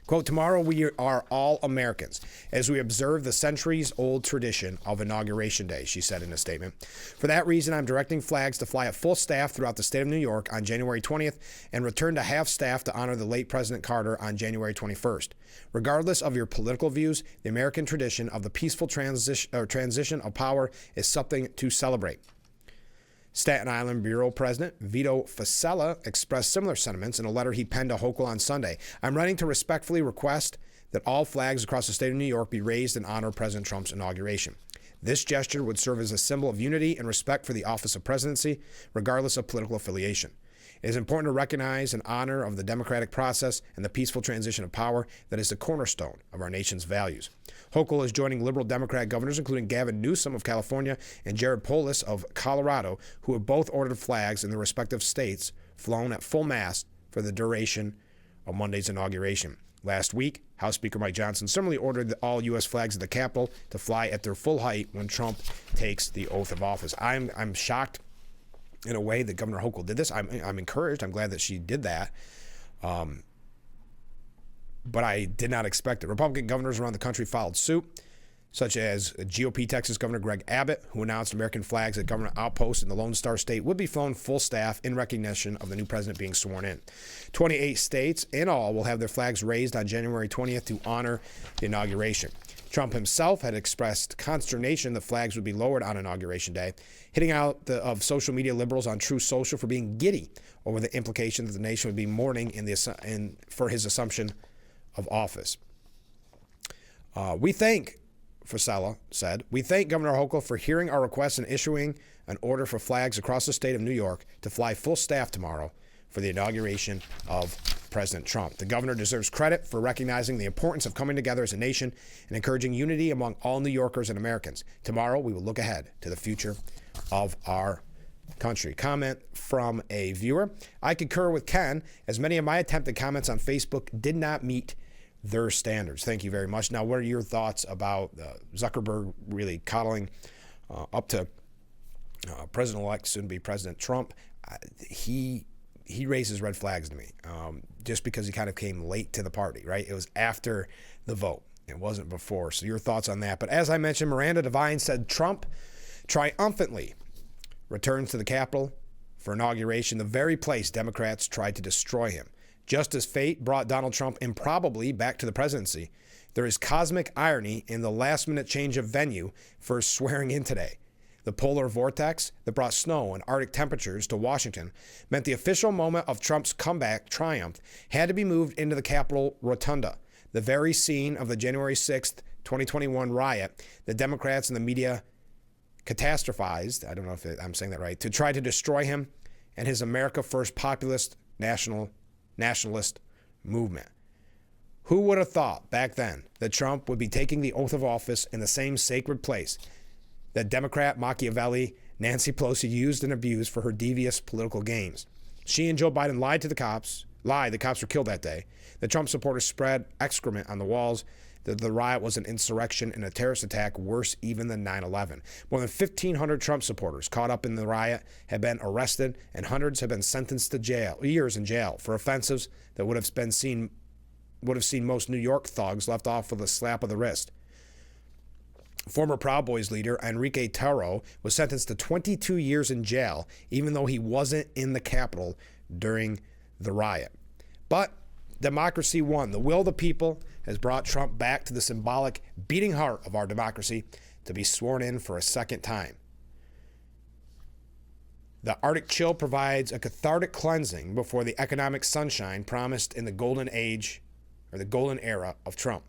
Quote, tomorrow we are all Americans as we observe the centuries-old tradition of Inauguration Day, she said in a statement. For that reason, I'm directing flags to fly at full staff throughout the state of New York on January 20th and return to half staff to honor the late President Carter on January 21st. Regardless of your political views, the American tradition of the peaceful transition of power is something to celebrate. Staten Island Bureau President Vito Fossella expressed similar sentiments in a letter he penned to Hochul on Sunday. I'm writing to respectfully request that all flags across the state of New York be raised in honor of President Trump's inauguration. This gesture would serve as a symbol of unity and respect for the office of presidency, regardless of political affiliation. It is important to recognize and honor of the democratic process and the peaceful transition of power that is the cornerstone of our nation's values. Hochul is joining liberal Democrat governors, including Gavin Newsom of California and Jared Polis of Colorado, who have both ordered flags in their respective states flown at full mast for the duration of Monday's inauguration. Last week, House Speaker Mike Johnson similarly ordered all U.S. flags at the Capitol to fly at their full height when Trump takes the oath of office. I'm shocked in a way that Governor Hochul did this. I'm encouraged. I'm glad that she did that. But I did not expect it. Republican governors around the country followed suit, such as GOP Texas Governor Greg Abbott, who announced American flags at government outposts in the Lone Star State would be flown full staff in recognition of the new president being sworn in. 28 states in all will have their flags raised on January 20th to honor the inauguration. Trump himself had expressed consternation that flags would be lowered on Inauguration Day, hitting out of social media liberals on Truth Social for being giddy over the implication that the nation would be mourning for his assumption of office. We thank Fossella said, we thank Governor Hochul for hearing our request and issuing an order for flags across the state of New York to fly full staff tomorrow for the inauguration of President Trump. The governor deserves credit for recognizing the importance of coming together as a nation and encouraging unity among all New Yorkers and Americans. Tomorrow, we will look ahead to the future of our country. Comment from a viewer. I concur with Ken, as many of my attempted comments on Facebook did not meet their standards. Thank you very much. Now, what are your thoughts about Zuckerberg really coddling up to President-elect, soon-to-be President Trump? He raises red flags to me just because he kind of came late to the party, right? It was after the vote. It wasn't before. So your thoughts on that. But as I mentioned, Miranda Devine said Trump triumphantly returns to the Capitol for inauguration, the very place Democrats tried to destroy him. Just as fate brought Donald Trump improbably back to the presidency, There is cosmic irony in the last-minute change of venue for swearing in today. The polar vortex that brought snow and Arctic temperatures to Washington meant the official moment of Trump's comeback triumph had to be moved into the Capitol Rotunda, the very scene of the January 6th, 2021 riot that Democrats and the media catastrophized, I don't know if I'm saying that right, to try to destroy him and his America First populist nationalist movement. Who would have thought back then that Trump would be taking the oath of office in the same sacred place that Democrat Machiavelli Nancy Pelosi used and abused for her devious political games? She and Joe Biden lied to the cops, the cops were killed that day. The Trump supporters spread excrement on the walls, that the riot was an insurrection and a terrorist attack worse even than 9/11. More than 1,500 Trump supporters caught up in the riot have been arrested, and hundreds have been sentenced to years in jail for offenses that would have seen most New York thugs left off with a slap of the wrist. Former Proud Boys leader Enrique Tarrio was sentenced to 22 years in jail, even though he wasn't in the Capitol during the riot. But democracy won. The will of the people has brought Trump back to the symbolic beating heart of our democracy to be sworn in for a second time. The Arctic chill provides a cathartic cleansing before the economic sunshine promised in the golden age, or the golden era of Trump.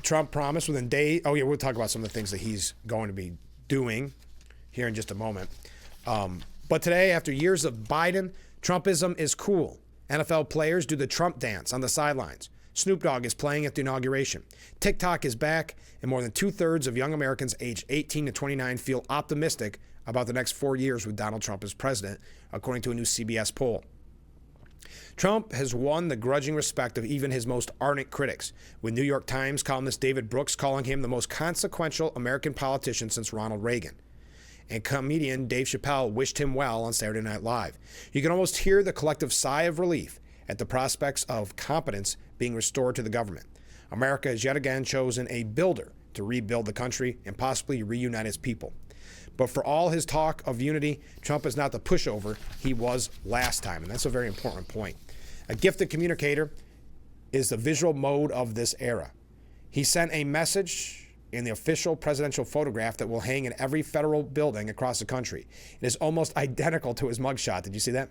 Trump promised within days. Oh yeah, we'll talk about some of the things that he's going to be doing here in just a moment. But today, after years of Biden, Trumpism is cool. NFL players do the Trump dance on the sidelines. Snoop Dogg is playing at the inauguration. TikTok is back, and more than 2/3 of young Americans aged 18 to 29 feel optimistic about the next 4 years with Donald Trump as president, according to a new CBS poll. Trump has won the grudging respect of even his most ardent critics, with New York Times columnist David Brooks calling him the most consequential American politician since Ronald Reagan. And comedian Dave Chappelle wished him well on Saturday Night Live. You can almost hear the collective sigh of relief at the prospects of competence being restored to the government. America has yet again chosen a builder to rebuild the country and possibly reunite its people. But for all his talk of unity, Trump is not the pushover he was last time, and that's a very important point. A gifted communicator is the visual mode of this era. He sent a message in the official presidential photograph that will hang in every federal building across the country. It is almost identical to his mugshot. Did you see that?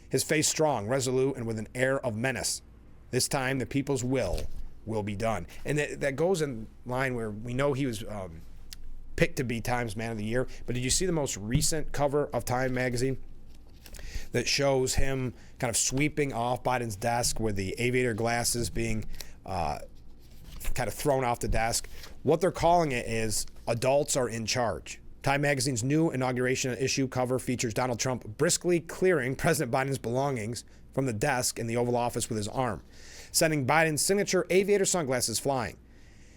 His face strong, resolute, and with an air of menace. This time, the people's will be done. And that goes in line where we know he was picked to be Time's Man of the Year. But did you see the most recent cover of Time magazine that shows him kind of sweeping off Biden's desk with the aviator glasses being kind of thrown off the desk? What they're calling it is adults are in charge. Time magazine's new inauguration issue cover features Donald Trump briskly clearing President Biden's belongings from the desk in the Oval Office with his arm, sending Biden's signature aviator sunglasses flying.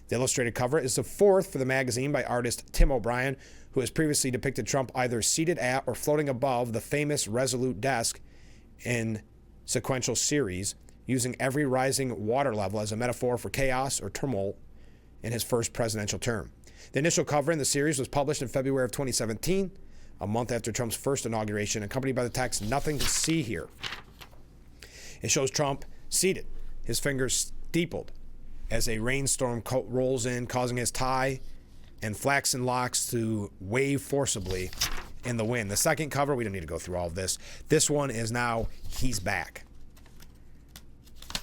The illustrated cover is the fourth for the magazine by artist Tim O'Brien, who has previously depicted Trump either seated at or floating above the famous resolute desk in sequential series, using every rising water level as a metaphor for chaos or tumult in his first presidential term. The initial cover in the series was published in February of 2017, a month after Trump's first inauguration, accompanied by the text, "Nothing to see here." It shows Trump seated, his fingers steepled, as a rainstorm rolls in, causing his tie and flaxen locks to wave forcibly in the wind. The second cover, we don't need to go through all of this. This one is now, he's back.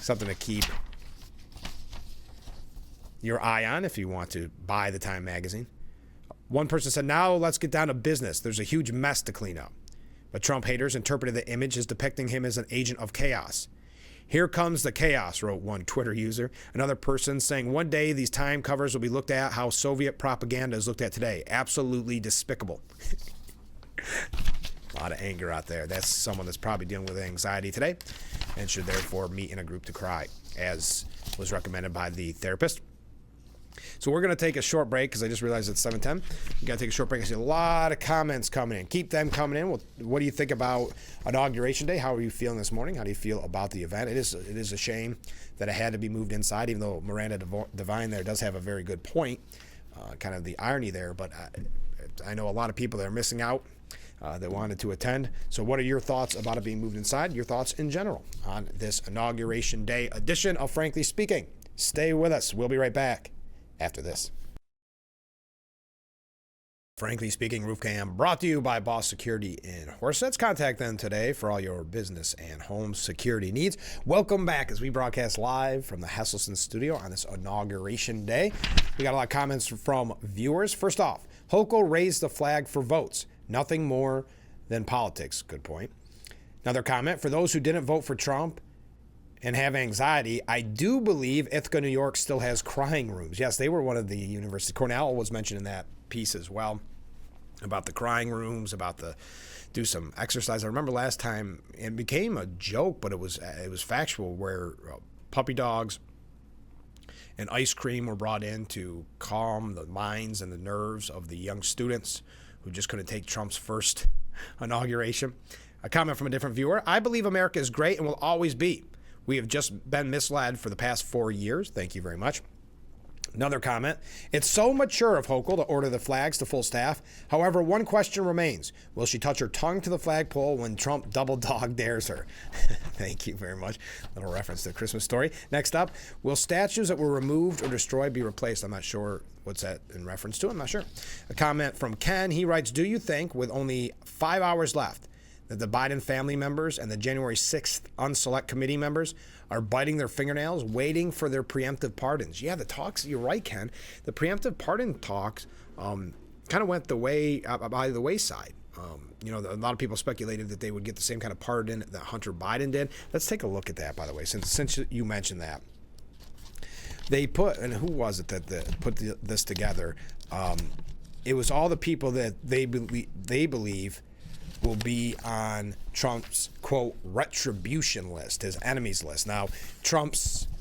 Something to keep your eye on if you want to buy the Time magazine. One person said, now let's get down to business. There's a huge mess to clean up. But Trump haters interpreted the image as depicting him as an agent of chaos. Here comes the chaos, wrote one Twitter user. Another person saying, one day these Time covers will be looked at how Soviet propaganda is looked at today. Absolutely despicable. A lot of anger out there. That's someone that's probably dealing with anxiety today and should therefore meet in a group to cry, as was recommended by the therapist. So we're going to take a short break because I just realized it's 7:10. We got to take a short break. I see a lot of comments coming in. Keep them coming in. What do you think about Inauguration Day? How are you feeling this morning? How do you feel about the event? It is a shame that it had to be moved inside, even though Miranda Devine there does have a very good point, kind of the irony there. But I know a lot of people that are missing out. that wanted to attend. So what are your thoughts about it being moved inside? Your thoughts in general on this Inauguration Day edition of Frankly Speaking. Stay with us. We'll be right back after this. Frankly Speaking Roof Cam brought to you by Boss Security in Horseheads. Contact them today for all your business and home security needs. Welcome back as we broadcast live from the Hesselson studio on this Inauguration Day. We got a lot of comments from viewers. First off, Hochul raised the flag for votes. Nothing more than politics. Good point. Another comment, for those who didn't vote for Trump and have anxiety, I do believe Ithaca, New York still has crying rooms. Yes, they were one of the universities. Cornell was mentioned in that piece as well about the crying rooms, about the do some exercise. I remember last time it became a joke, but it was factual, where puppy dogs and ice cream were brought in to calm the minds and the nerves of the young students who just couldn't take Trump's first inauguration. A comment from a different viewer. I believe America is great and will always be. We have just been misled for the past 4 years. Thank you very much. Another comment. It's so mature of Hochul to order the flags to full staff. However, one question remains. Will she touch her tongue to the flagpole when Trump double dog dares her? Thank you very much. Little reference to the Christmas Story. Next up, will statues that were removed or destroyed be replaced? I'm not sure what's that in reference to. I'm not sure. A comment from Ken. He writes, do you think with only 5 hours left that the Biden family members and the January 6th unselect committee members are biting their fingernails, waiting for their preemptive pardons? Yeah, the talks, you're right, Ken. The preemptive pardon talks kind of went by the wayside. A lot of people speculated that they would get the same kind of pardon that Hunter Biden did. Let's take a look at that, by the way, since you mentioned that. They put, and who was it that put this together? It was all the people that they believe will be on Trump's, quote, retribution list, his enemies list. Now,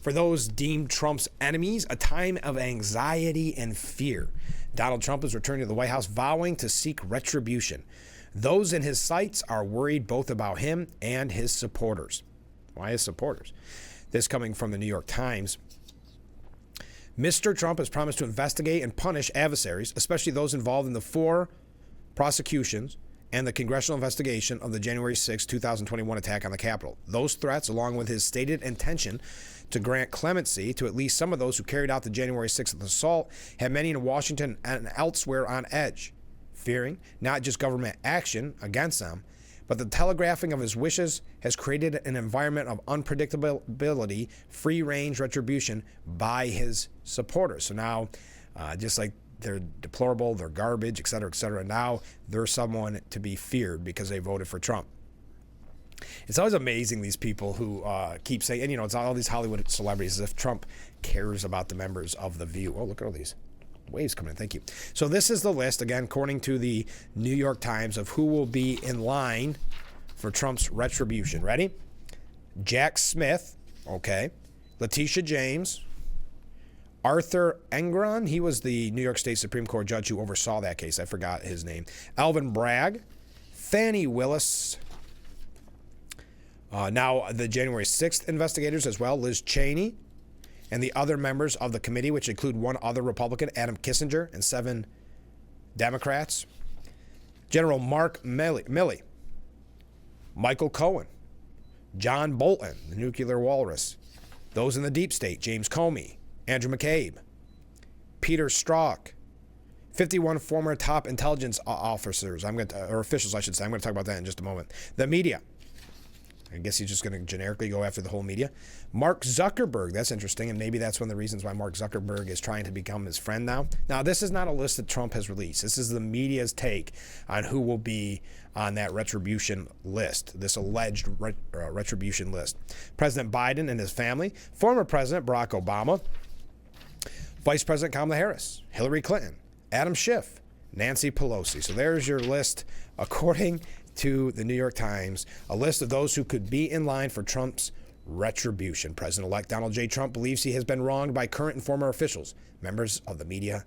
for those deemed Trump's enemies, a time of anxiety and fear. Donald Trump is returning to the White House, vowing to seek retribution. Those in his sights are worried both about him and his supporters. Why his supporters? This coming from the New York Times. Mr. Trump has promised to investigate and punish adversaries, especially those involved in the 4 prosecutions and the congressional investigation of the January 6, 2021 attack on the Capitol. Those threats, along with his stated intention to grant clemency to at least some of those who carried out the January 6th assault, have many in Washington and elsewhere on edge, fearing not just government action against them, but the telegraphing of his wishes has created an environment of unpredictability, free-range retribution by his supporters. So now, just like they're deplorable, they're garbage, et cetera, now they're someone to be feared because they voted for Trump. It's always amazing, these people who keep saying, and it's all these Hollywood celebrities, as if Trump cares about the members of The View. Oh, look at all these waves coming in. Thank you. So this is the list, again, according to the New York Times, of who will be in line for Trump's retribution. Ready? Jack Smith, okay. Letitia James, Arthur Engron, he was the New York State Supreme Court judge who oversaw that case. I forgot his name. Alvin Bragg, Fani Willis. Now the January 6th investigators as well, Liz Cheney, and the other members of the committee, which include one other Republican, Adam Kissinger, and 7 Democrats. General Mark Milley, Michael Cohen, John Bolton, the nuclear walrus, those in the deep state, James Comey, Andrew McCabe, Peter Strzok, 51 former top intelligence officers, or officials, I should say. I'm going to talk about that in just a moment. The media. I guess he's just going to generically go after the whole media. Mark Zuckerberg, that's interesting, and maybe that's one of the reasons why Mark Zuckerberg is trying to become his friend now. Now, this is not a list that Trump has released. This is the media's take on who will be on that retribution list, this alleged retribution list. President Biden and his family, former President Barack Obama, Vice President Kamala Harris, Hillary Clinton, Adam Schiff, Nancy Pelosi. So there's your list, according to the New York Times, a list of those who could be in line for Trump's retribution. President-elect Donald J. Trump believes he has been wronged by current and former officials, members of the media,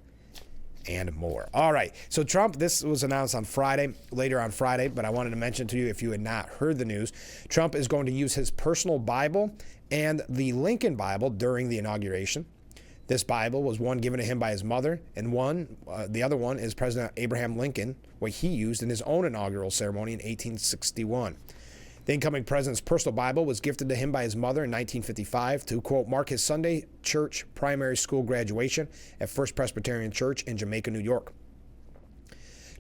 and more. All right, so Trump, this was announced on Friday, later on Friday, but I wanted to mention to you, if you had not heard the news, Trump is going to use his personal Bible and the Lincoln Bible during the inauguration. This Bible was one given to him by his mother, and the other one is President Abraham Lincoln, what he used in his own inaugural ceremony in 1861. The incoming president's personal Bible was gifted to him by his mother in 1955 to, quote, mark his Sunday church primary school graduation at First Presbyterian Church in Jamaica, New York.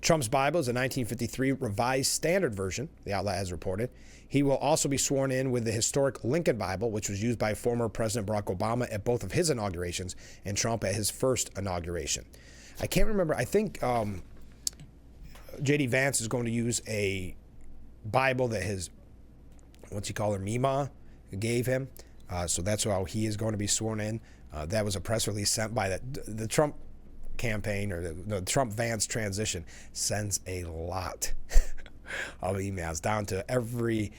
Trump's Bible is a 1953 Revised Standard Version, the outlet has reported. He will also be sworn in with the historic Lincoln Bible, which was used by former President Barack Obama at both of his inaugurations and Trump at his first inauguration. I can't remember. I think J.D. Vance is going to use a Bible that his, what's he call her, Mima gave him. So that's how he is going to be sworn in. That was a press release sent by the Trump campaign, or the Trump-Vance transition sends a lot of emails down to every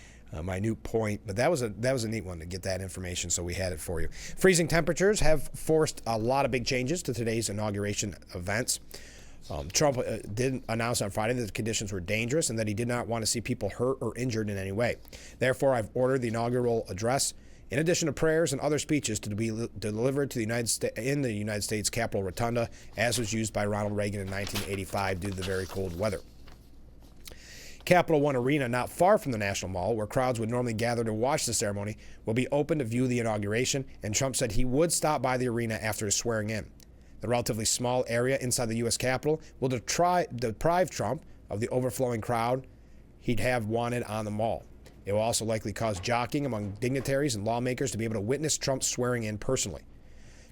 minute point, but that was a neat one to get that information, so we had it for you. Freezing temperatures have forced a lot of big changes to today's inauguration events. Trump did announce on Friday that the conditions were dangerous and that he did not want to see people hurt or injured in any way. Therefore, I've ordered the inaugural address, in addition to prayers and other speeches, to be delivered to in the United States Capitol Rotunda, as was used by Ronald Reagan in 1985 due to the very cold weather. Capital One Arena, not far from the National Mall, where crowds would normally gather to watch the ceremony, will be open to view the inauguration, and Trump said he would stop by the arena after his swearing in. The relatively small area inside the U.S. Capitol will deprive Trump of the overflowing crowd he'd have wanted on the mall. It will also likely cause jockeying among dignitaries and lawmakers to be able to witness Trump swearing in personally.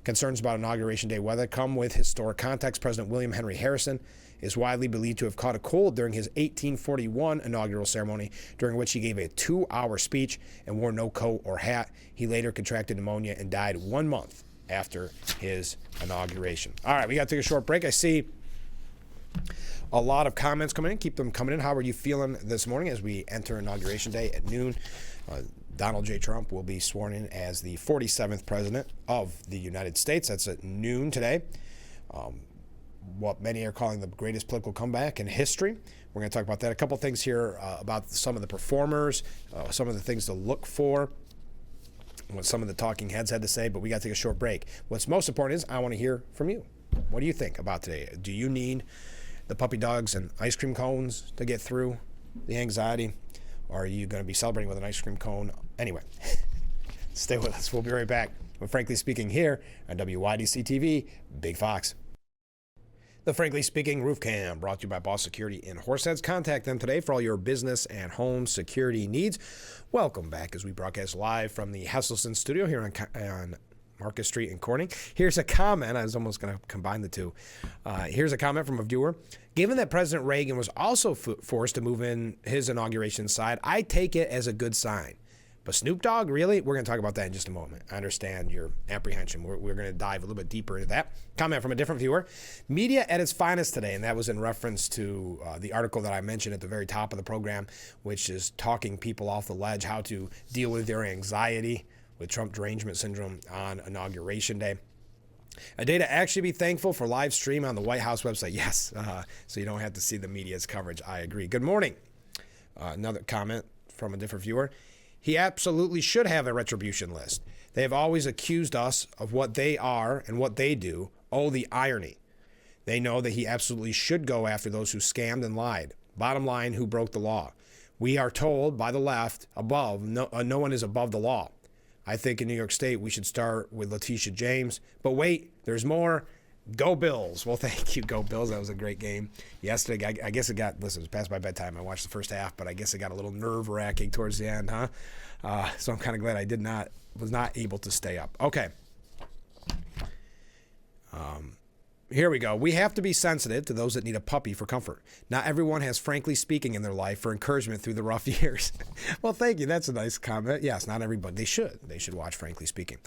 Concerns about Inauguration Day weather come with historic context. President William Henry Harrison is widely believed to have caught a cold during his 1841 inaugural ceremony, during which he gave a 2-hour speech and wore no coat or hat. He later contracted pneumonia and died 1 month after his inauguration. All right, we got to take a short break. I see a lot of comments coming in. Keep them coming in. How are you feeling this morning as we enter Inauguration Day at noon? Donald J. Trump will be sworn in as the 47th president of the United States. That's at noon today. What many are calling the greatest political comeback in history. We're going to talk about that. A couple things here about some of the performers, some of the things to look for, what some of the talking heads had to say, but we got to take a short break. What's most important is I want to hear from you. What do you think about today? Do you need the puppy dogs and ice cream cones to get through the anxiety? Or are you going to be celebrating with an ice cream cone? Anyway, stay with us. We'll be right back with Frankly Speaking here on WYDC TV, Big Fox. The Frankly Speaking Roof Cam, brought to you by Boss Security in Horseheads. Contact them today for all your business and home security needs. Welcome back as we broadcast live from the Hesselson studio here on Marcus Street in Corning. Here's a comment. I was almost going to combine the two. Here's a comment from a viewer. Given that President Reagan was also forced to move in his inauguration side, I take it as a good sign. But Snoop Dogg, really? We're going to talk about that in just a moment. I understand your apprehension. We're going to dive a little bit deeper into that. Comment from a different viewer. Media at its finest today, and that was in reference to the article that I mentioned at the very top of the program, which is talking people off the ledge, how to deal with their anxiety with Trump derangement syndrome on Inauguration Day. A day to actually be thankful for live stream on the White House website. Yes, so you don't have to see the media's coverage. I agree. Good morning. Another comment from a different viewer. He absolutely should have a retribution list. They have always accused us of what they are and what they do. Oh, the irony. They know that he absolutely should go after those who scammed and lied. Bottom line, who broke the law? We are told by the left above, no one is above the law. I think in New York State, we should start with Letitia James. But wait, there's more. Go Bills. Well, thank you, Go Bills. That was a great game yesterday. I guess it got, listen, it was past my bedtime. I watched the first half, but I guess it got a little nerve-wracking towards the end, huh? So I'm kind of glad I was not able to stay up. Okay. Here we go. We have to be sensitive to those that need a puppy for comfort. Not everyone has Frankly Speaking in their life for encouragement through the rough years. Well, thank you. That's a nice comment. Yes, not everybody. They should watch Frankly Speaking.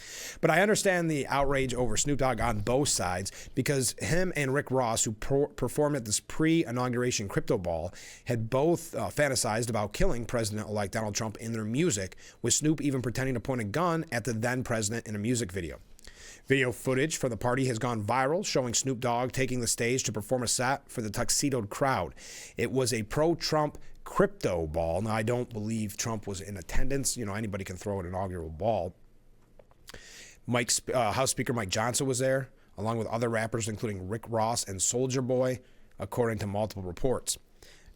But I understand the outrage over Snoop Dogg on both sides, because him and Rick Ross, who performed at this pre-inauguration crypto ball, had both fantasized about killing President-elect Donald Trump in their music, with Snoop even pretending to point a gun at the then president in a music video. Video footage from the party has gone viral, showing Snoop Dogg taking the stage to perform a set for the tuxedoed crowd. It was a pro-Trump crypto ball. Now, I don't believe Trump was in attendance. You know, anybody can throw an inaugural ball. House Speaker Mike Johnson was there, along with other rappers, including Rick Ross and Soulja Boy, according to multiple reports.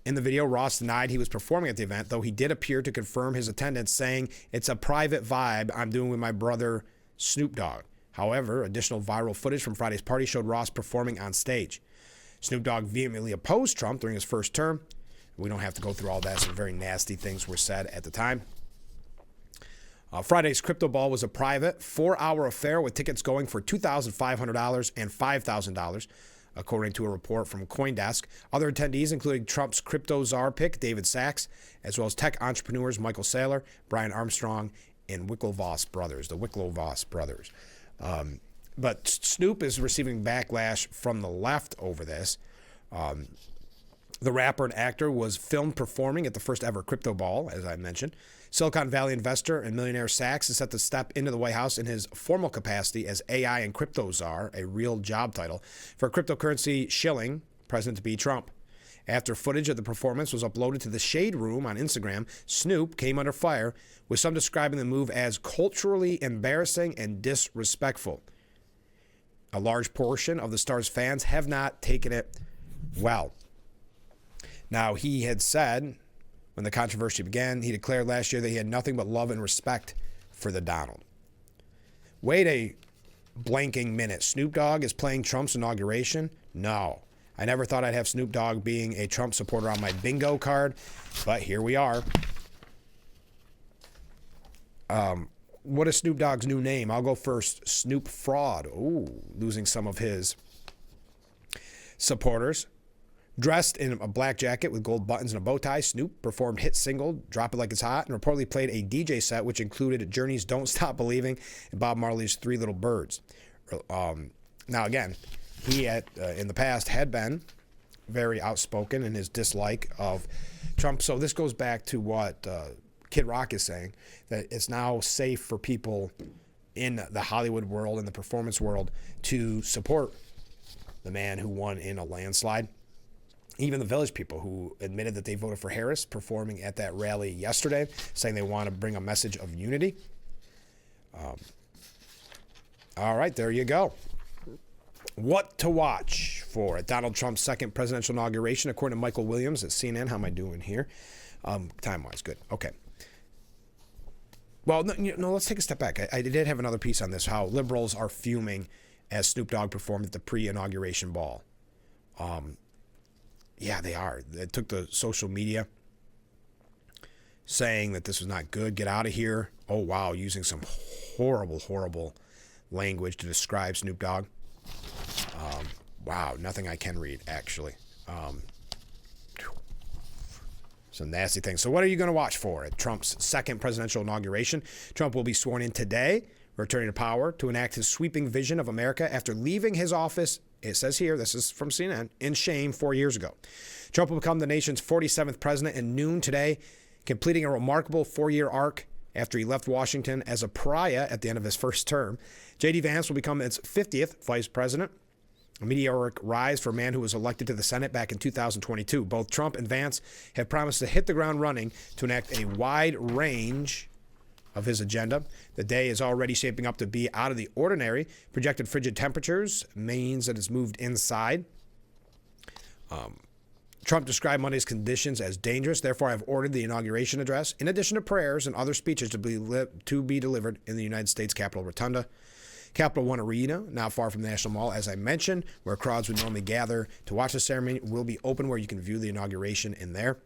In the video, Ross denied he was performing at the event, though he did appear to confirm his attendance, saying, "It's a private vibe I'm doing with my brother Snoop Dogg." However, additional viral footage from Friday's party showed Ross performing on stage. Snoop Dogg vehemently opposed Trump during his first term. We don't have to go through all that. Some very nasty things were said at the time. Friday's crypto ball was a private 4-hour affair with tickets going for $2,500 and $5,000, according to a report from CoinDesk. Other attendees including Trump's crypto czar pick, David Sachs, as well as tech entrepreneurs Michael Saylor, Brian Armstrong, and the Winklevoss brothers. But Snoop is receiving backlash from the left over this. The rapper and actor was filmed performing at the first ever crypto ball, as I mentioned. Silicon Valley investor and millionaire Sachs is set to step into the White House in his formal capacity as AI and crypto czar, a real job title, for cryptocurrency shilling President-to-be Trump. After footage of the performance was uploaded to the Shade Room on Instagram, Snoop came under fire, with some describing the move as culturally embarrassing and disrespectful. A large portion of the star's fans have not taken it well. Now, he had said, when the controversy began, he declared last year that he had nothing but love and respect for the Donald. Wait a blanking minute. Snoop Dogg is playing Trump's inauguration? No. I never thought I'd have Snoop Dogg being a Trump supporter on my bingo card, but here we are. What is Snoop Dogg's new name? I'll go first. Snoop Fraud. Ooh, losing some of his supporters. Dressed in a black jacket with gold buttons and a bow tie, Snoop performed hit single Drop It Like It's Hot and reportedly played a DJ set which included Journey's Don't Stop Believing and Bob Marley's Three Little Birds. Now again, he in the past had been very outspoken in his dislike of Trump. So this goes back to what Kid Rock is saying, that it's now safe for people in the Hollywood world, in the performance world, to support the man who won in a landslide. Even the Village people who admitted that they voted for Harris, performing at that rally yesterday, saying they want to bring a message of unity. All right, there you go. What to watch for at Donald Trump's second presidential inauguration, according to Michael Williams at CNN. How am I doing here? Time-wise, good. Okay. Well, no, let's take a step back. I did have another piece on this, how liberals are fuming as Snoop Dogg performed at the pre-inauguration ball. Yeah, they are. They took to social media saying that this was not good. Get out of here. Oh, wow, using some horrible, horrible language to describe Snoop Dogg. Wow, nothing I can read, actually. Some nasty things. So what are you going to watch for at Trump's second presidential inauguration? Trump will be sworn in today, returning to power to enact his sweeping vision of America after leaving his office, it says here, this is from CNN, in shame 4 years ago. Trump will become the nation's 47th president at noon today, completing a remarkable 4-year arc after he left Washington as a pariah at the end of his first term. J.D. Vance will become its 50th vice president, a meteoric rise for a man who was elected to the Senate back in 2022. Both Trump and Vance have promised to hit the ground running to enact a wide range of his agenda. The day is already shaping up to be out of the ordinary. Projected frigid temperatures means that it's moved inside. Trump described Monday's conditions as dangerous. Therefore, I've ordered the inauguration address, in addition to prayers and other speeches, to be delivered in the United States Capitol Rotunda. Capital One Arena, not far from the National Mall, as I mentioned, where crowds would normally gather to watch the ceremony, will be open where you can view the inauguration in there.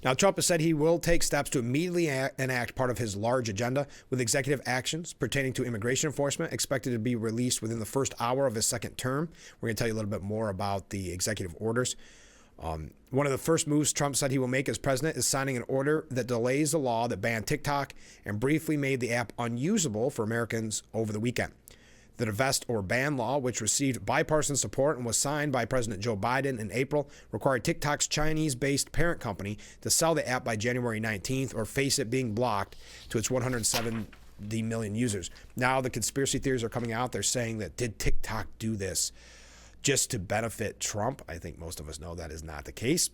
Now, Trump has said he will take steps to immediately enact part of his large agenda, with executive actions pertaining to immigration enforcement expected to be released within the first hour of his second term. We're going to tell you a little bit more about the executive orders. One of the first moves Trump said he will make as president is signing an order that delays the law that banned TikTok and briefly made the app unusable for Americans over the weekend. The divest or ban law, which received bipartisan support and was signed by President Joe Biden in April, required TikTok's Chinese-based parent company to sell the app by January 19th or face it being blocked to its 170 million users. Now the conspiracy theories are coming out. They're saying that did TikTok do this just to benefit Trump? I think most of us know that is not the case.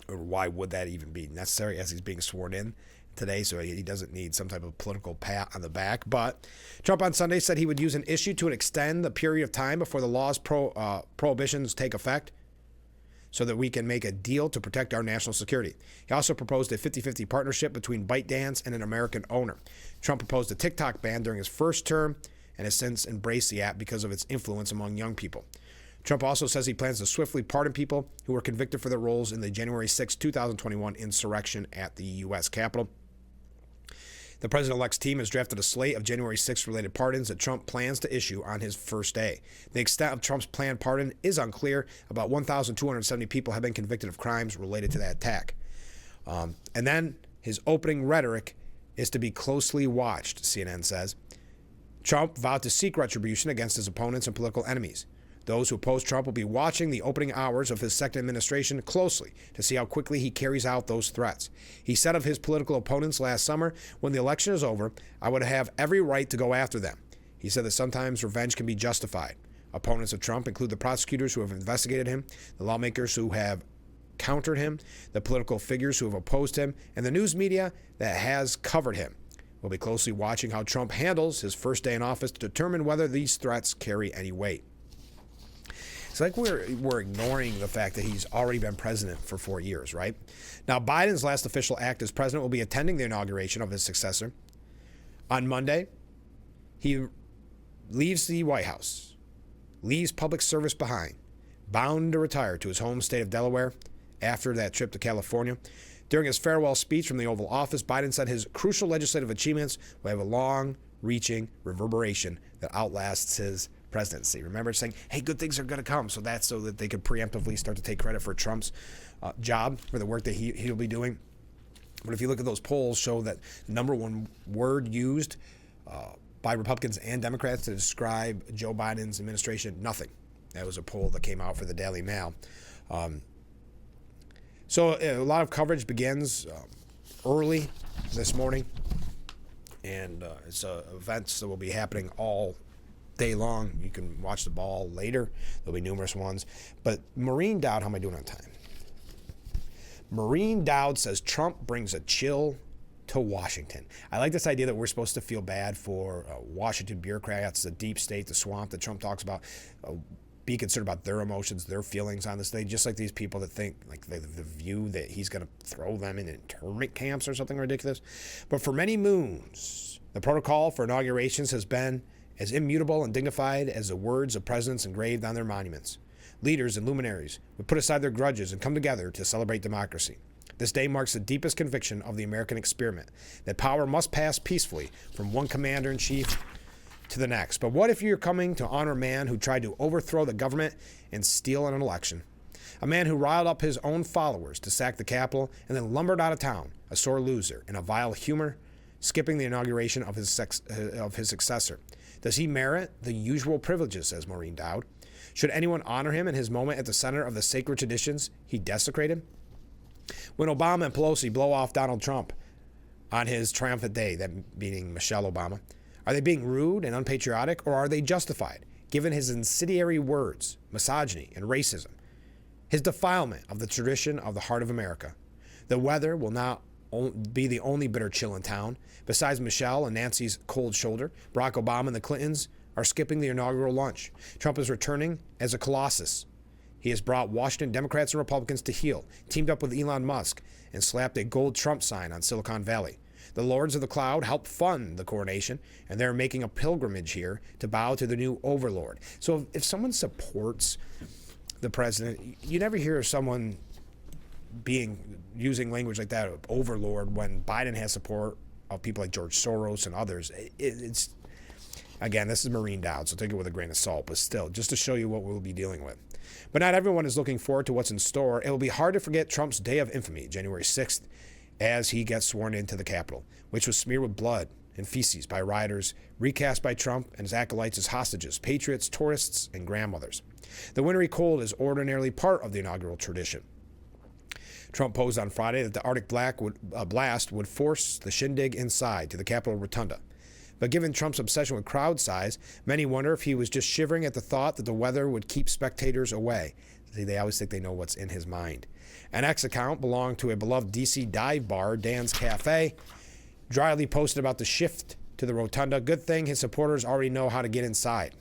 Or why would that even be necessary as he's being sworn in? today, so he doesn't need some type of political pat on the back. But Trump on Sunday said he would use an issue to extend the period of time before the law's prohibitions take effect so that we can make a deal to protect our national security. He also proposed a 50-50 partnership between ByteDance and an American owner. Trump proposed a TikTok ban during his first term and has since embraced the app because of its influence among young people. Trump also says he plans to swiftly pardon people who were convicted for their roles in the January 6, 2021 insurrection at the U.S. Capitol. The president-elect's team has drafted a slate of January 6th-related pardons that Trump plans to issue on his first day. The extent of Trump's planned pardon is unclear. About 1,270 people have been convicted of crimes related to that attack. And then his opening rhetoric is to be closely watched, CNN says. Trump vowed to seek retribution against his opponents and political enemies. Those who oppose Trump will be watching the opening hours of his second administration closely to see how quickly he carries out those threats. He said of his political opponents last summer, when the election is over, I would have every right to go after them. He said that sometimes revenge can be justified. Opponents of Trump include the prosecutors who have investigated him, the lawmakers who have countered him, the political figures who have opposed him, and the news media that has covered him. We'll be closely watching how Trump handles his first day in office to determine whether these threats carry any weight. It's like we're ignoring the fact that he's already been president for 4 years, right? Now, Biden's last official act as president will be attending the inauguration of his successor. On Monday, he leaves the White House, leaves public service behind, bound to retire to his home state of Delaware after that trip to California. During his farewell speech from the Oval Office, Biden said his crucial legislative achievements will have a long-reaching reverberation that outlasts his presidency. Remember saying, hey, good things are going to come. So that's so that they could preemptively start to take credit for Trump's job, for the work that he'll be doing. But if you look at those polls, show that the number one word used by Republicans and Democrats to describe Joe Biden's administration, nothing. That was a poll that came out for the Daily Mail. So a lot of coverage begins early this morning, and it's events that will be happening all day long. You can watch the ball later. There'll be numerous ones. But Maureen Dowd, how am I doing on time? Maureen Dowd says Trump brings a chill to Washington. I like this idea that we're supposed to feel bad for Washington bureaucrats, the deep state, the swamp that Trump talks about, be concerned about their emotions, their feelings on this thing, just like these people that think, like the view that he's going to throw them in internment camps or something ridiculous. But for many moons, the protocol for inaugurations has been as immutable and dignified as the words of presidents engraved on their monuments. Leaders and luminaries would put aside their grudges and come together to celebrate democracy. This day marks the deepest conviction of the American experiment, that power must pass peacefully from one commander-in-chief to the next. But what if you're coming to honor a man who tried to overthrow the government and steal an election? A man who riled up his own followers to sack the Capitol and then lumbered out of town, a sore loser, in a vile humor, skipping the inauguration of his successor. Does he merit the usual privileges, says Maureen Dowd? Should anyone honor him in his moment at the center of the sacred traditions he desecrated? When Obama and Pelosi blow off Donald Trump on his triumphant day, that meaning Michelle Obama, are they being rude and unpatriotic, or are they justified, given his incendiary words, misogyny, and racism, his defilement of the tradition of the heart of America? The weather will not be the only bitter chill in town. Besides Michelle and Nancy's cold shoulder, Barack Obama and the Clintons are skipping the inaugural lunch. Trump is returning as a colossus. He has brought Washington Democrats and Republicans to heel, teamed up with Elon Musk, and slapped a gold Trump sign on Silicon Valley. The Lords of the Cloud helped fund the coronation, and they're making a pilgrimage here to bow to the new overlord. So if someone supports the president, you never hear of someone using language like that, overlord, when Biden has support of people like George Soros and others. It's again, this is Maureen Dowd, so take it with a grain of salt, but still, just to show you what we'll be dealing with. But not everyone is looking forward to what's in store. It will be hard to forget Trump's day of infamy, January 6th, as he gets sworn into the Capitol, which was smeared with blood and feces by rioters, recast by Trump and his acolytes as hostages, patriots, tourists, and grandmothers. The wintry cold is ordinarily part of the inaugural tradition. Trump posed on Friday that the Arctic blast would force the shindig inside to the Capitol Rotunda. But given Trump's obsession with crowd size, many wonder if he was just shivering at the thought that the weather would keep spectators away. See, they always think they know what's in his mind. An X account belonged to a beloved D.C. dive bar, Dan's Cafe, dryly posted about the shift to the rotunda. Good thing his supporters already know how to get inside.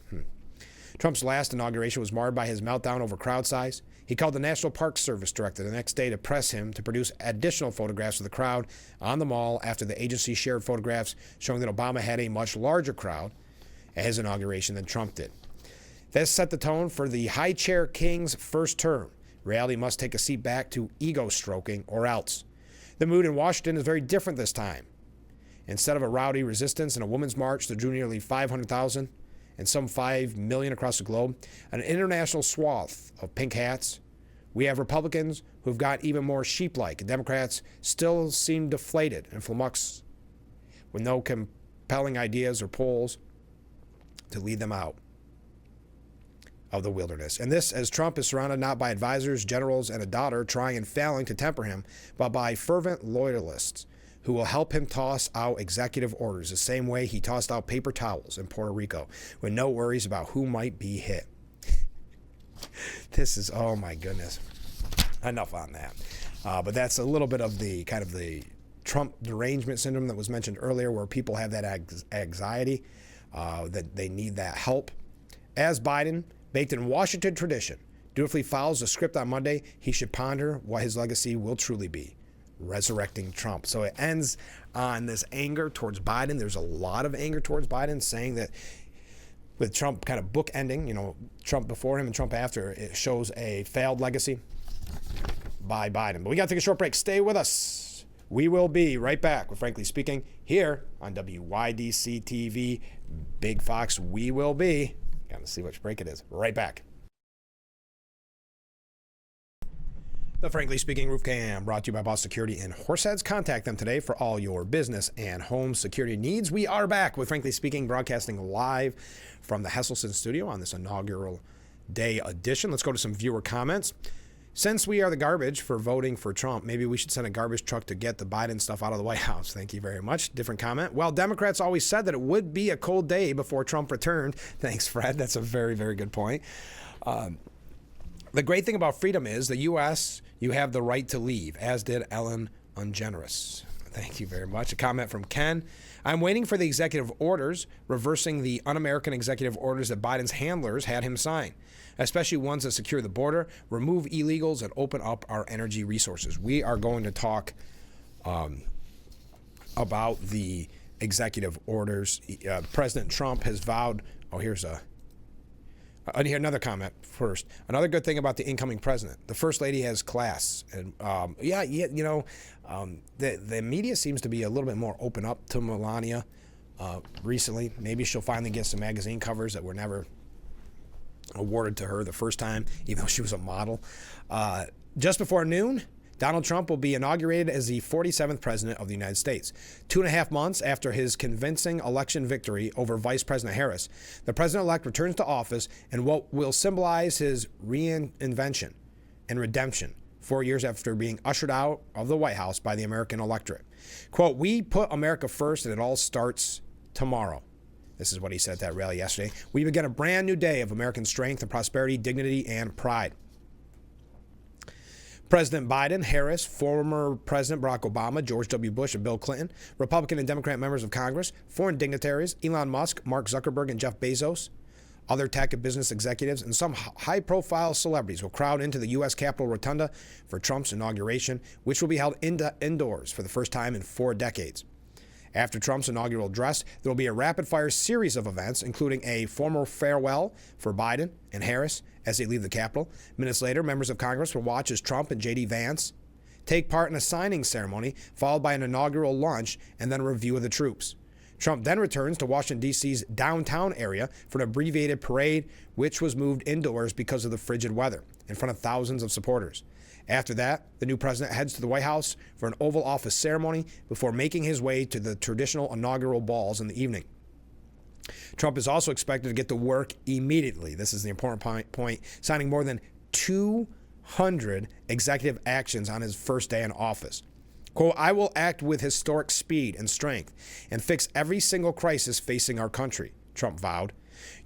Trump's last inauguration was marred by his meltdown over crowd size. He called the National Park Service director the next day to press him to produce additional photographs of the crowd on the mall after the agency shared photographs showing that Obama had a much larger crowd at his inauguration than Trump did. This set the tone for the high chair king's first term. Reality must take a seat back to ego stroking or else. The mood in Washington is very different this time. Instead of a rowdy resistance and a women's march that drew nearly 500,000 and some 5 million across the globe, an international swath of pink hats, we have Republicans who've got even more sheep-like, and Democrats still seem deflated and flummoxed with no compelling ideas or polls to lead them out of the wilderness. And this, as Trump is surrounded not by advisors, generals, and a daughter trying and failing to temper him, but by fervent loyalists who will help him toss out executive orders the same way he tossed out paper towels in Puerto Rico with no worries about who might be hit. This is, oh my goodness. Enough on that. But that's a little bit of the kind of the Trump derangement syndrome that was mentioned earlier, where people have that anxiety, that they need that help. As Biden, baked in Washington tradition, dutifully follows the script on Monday, he should ponder what his legacy will truly be: resurrecting Trump. So it ends on this anger towards Biden. There's a lot of anger towards Biden, saying that with Trump kind of bookending, Trump before him and Trump after, it shows a failed legacy by Biden. But we got to take a short break. Stay with us. We will be right back with Frankly Speaking here on WYDC TV. Big Fox, we will be. Got to see which break it is. Right back. The Frankly Speaking Roof Cam, brought to you by Boss Security in Horseheads. Contact them today for all your business and home security needs. We are back with Frankly Speaking, broadcasting live from the Hesselson studio on this inaugural day edition. Let's go to some viewer comments. Since we are the garbage for voting for Trump, maybe we should send a garbage truck to get the Biden stuff out of the White House. Thank you very much. Different comment. Well, Democrats always said that it would be a cold day before Trump returned. Thanks, Fred. That's a very, very good point. The great thing about freedom is the U.S., you have the right to leave, as did Ellen Ungenerous. Thank you very much. A comment from Ken. I'm waiting for the executive orders reversing the un-American executive orders that Biden's handlers had him sign, especially ones that secure the border, remove illegals, and open up our energy resources. We are going to talk about the executive orders. President Trump has vowed, here's another comment first. Another good thing about the incoming president, the first lady has class. And the media seems to be a little bit more open up to Melania recently. Maybe she'll finally get some magazine covers that were never awarded to her the first time, even though she was a model. Just before noon, Donald Trump will be inaugurated as the 47th president of the United States. 2.5 months after his convincing election victory over Vice President Harris, the president-elect returns to office in what will symbolize his reinvention and redemption 4 years after being ushered out of the White House by the American electorate. Quote, "We put America first and it all starts tomorrow." This is what he said at that rally yesterday. "We begin a brand new day of American strength and prosperity, dignity, and pride." President Biden, Harris, former President Barack Obama, George W. Bush, and Bill Clinton, Republican and Democrat members of Congress, foreign dignitaries, Elon Musk, Mark Zuckerberg, and Jeff Bezos, other tech and business executives, and some high-profile celebrities will crowd into the U.S. Capitol Rotunda for Trump's inauguration, which will be held indoors for the first time in 4 decades. After Trump's inaugural address, there will be a rapid-fire series of events, including a formal farewell for Biden and Harris as they leave the Capitol. Minutes later, members of Congress will watch as Trump and J.D. Vance take part in a signing ceremony, followed by an inaugural lunch and then a review of the troops. Trump then returns to Washington, D.C.'s downtown area for an abbreviated parade, which was moved indoors because of the frigid weather, in front of thousands of supporters. After that, the new president heads to the White House for an Oval Office ceremony before making his way to the traditional inaugural balls in the evening. Trump is also expected to get to work immediately. This is the important point, signing more than 200 executive actions on his first day in office. Quote, "I will act with historic speed and strength and fix every single crisis facing our country," Trump vowed.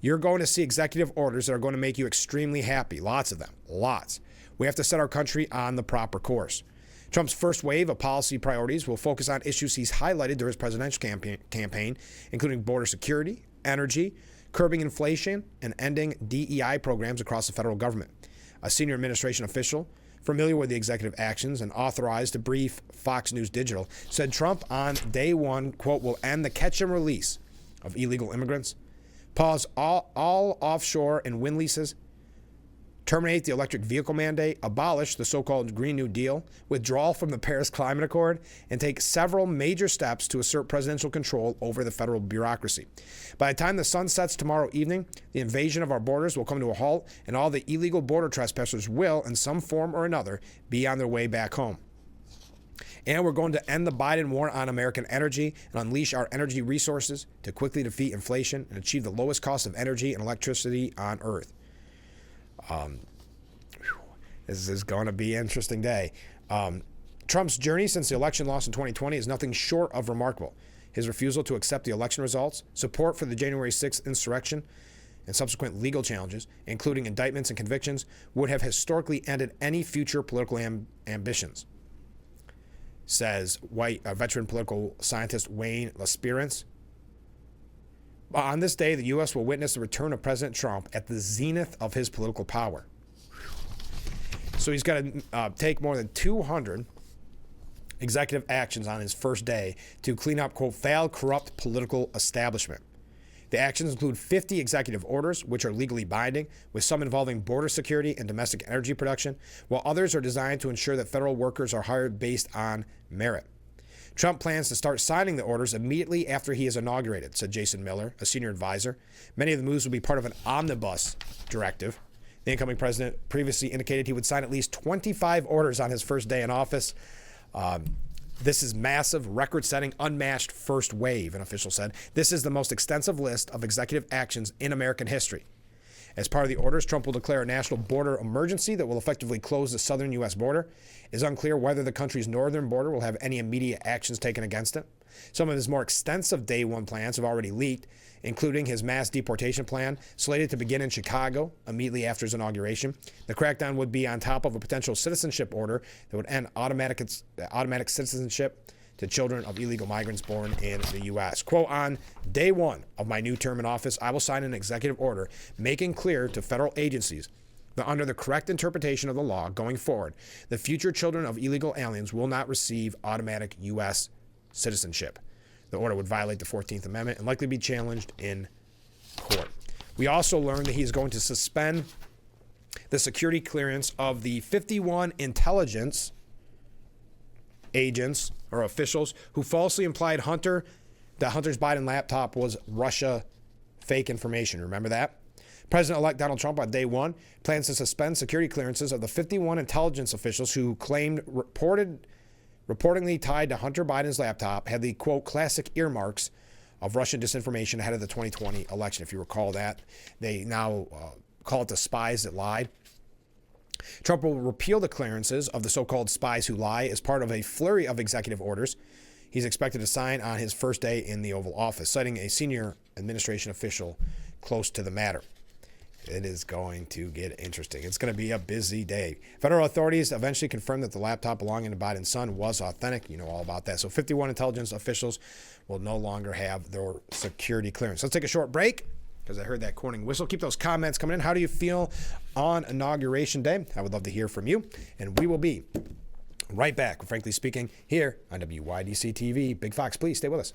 "You're going to see executive orders that are going to make you extremely happy. Lots of them. Lots. We have to set our country on the proper course." Trump's first wave of policy priorities will focus on issues he's highlighted during his presidential campaign, including border security, energy, curbing inflation, and ending DEI programs across the federal government. A senior administration official familiar with the executive actions and authorized to brief Fox News Digital said Trump on day one, quote, will end the catch and release of illegal immigrants, pause all offshore and wind leases, terminate the electric vehicle mandate, abolish the so-called Green New Deal, withdraw from the Paris Climate Accord, and take several major steps to assert presidential control over the federal bureaucracy. By the time the sun sets tomorrow evening, the invasion of our borders will come to a halt, and all the illegal border trespassers will, in some form or another, be on their way back home. And we're going to end the Biden war on American energy and unleash our energy resources to quickly defeat inflation and achieve the lowest cost of energy and electricity on Earth. This is going to be an interesting day. Trump's journey since the election loss in 2020 is nothing short of remarkable. His refusal to accept the election results, support for the January 6th insurrection, and subsequent legal challenges, including indictments and convictions, would have historically ended any future political ambitions, says veteran political scientist Wayne LaSperance. On this day, the U.S. will witness the return of President Trump at the zenith of his political power. So he's got to take more than 200 executive actions on his first day to clean up, quote, failed, corrupt political establishment. The actions include 50 executive orders, which are legally binding, with some involving border security and domestic energy production, while others are designed to ensure that federal workers are hired based on merit. Trump plans to start signing the orders immediately after he is inaugurated, said Jason Miller, a senior advisor. Many of the moves will be part of an omnibus directive. The incoming president previously indicated he would sign at least 25 orders on his first day in office. This is massive, record-setting, unmatched first wave, an official said. This is the most extensive list of executive actions in American history. As part of the orders, Trump will declare a national border emergency that will effectively close the southern U.S. border. It is unclear whether the country's northern border will have any immediate actions taken against it. Some of his more extensive day one plans have already leaked, including his mass deportation plan, slated to begin in Chicago immediately after his inauguration. The crackdown would be on top of a potential citizenship order that would end automatic citizenship to children of illegal migrants born in the U.S. Quote, on day one of my new term in office, I will sign an executive order making clear to federal agencies that under the correct interpretation of the law going forward, the future children of illegal aliens will not receive automatic U.S. citizenship. The order would violate the 14th Amendment and likely be challenged in court. We also learned that he is going to suspend the security clearance of the 51 intelligence agents or officials who falsely implied that Hunter's Biden laptop was Russia fake information. Remember that? President-elect Donald Trump on day one plans to suspend security clearances of the 51 intelligence officials who claimed reportedly tied to Hunter Biden's laptop had the, quote, classic earmarks of Russian disinformation ahead of the 2020 election. If you recall that, they now call it the spies that lied. Trump will repeal the clearances of the so-called spies who lie as part of a flurry of executive orders he's expected to sign on his first day in the Oval Office, citing a senior administration official close to the matter. It is going to get interesting. It's going to be a busy day. Federal authorities eventually confirmed that the laptop belonging to Biden's son was authentic. You know all about that. So 51 intelligence officials will no longer have their security clearance. Let's take a short break because I heard that Corning whistle. Keep those comments coming in. How do you feel on Inauguration Day? I would love to hear from you. And we will be right back, frankly speaking, here on WYDC TV. Big Fox, please stay with us.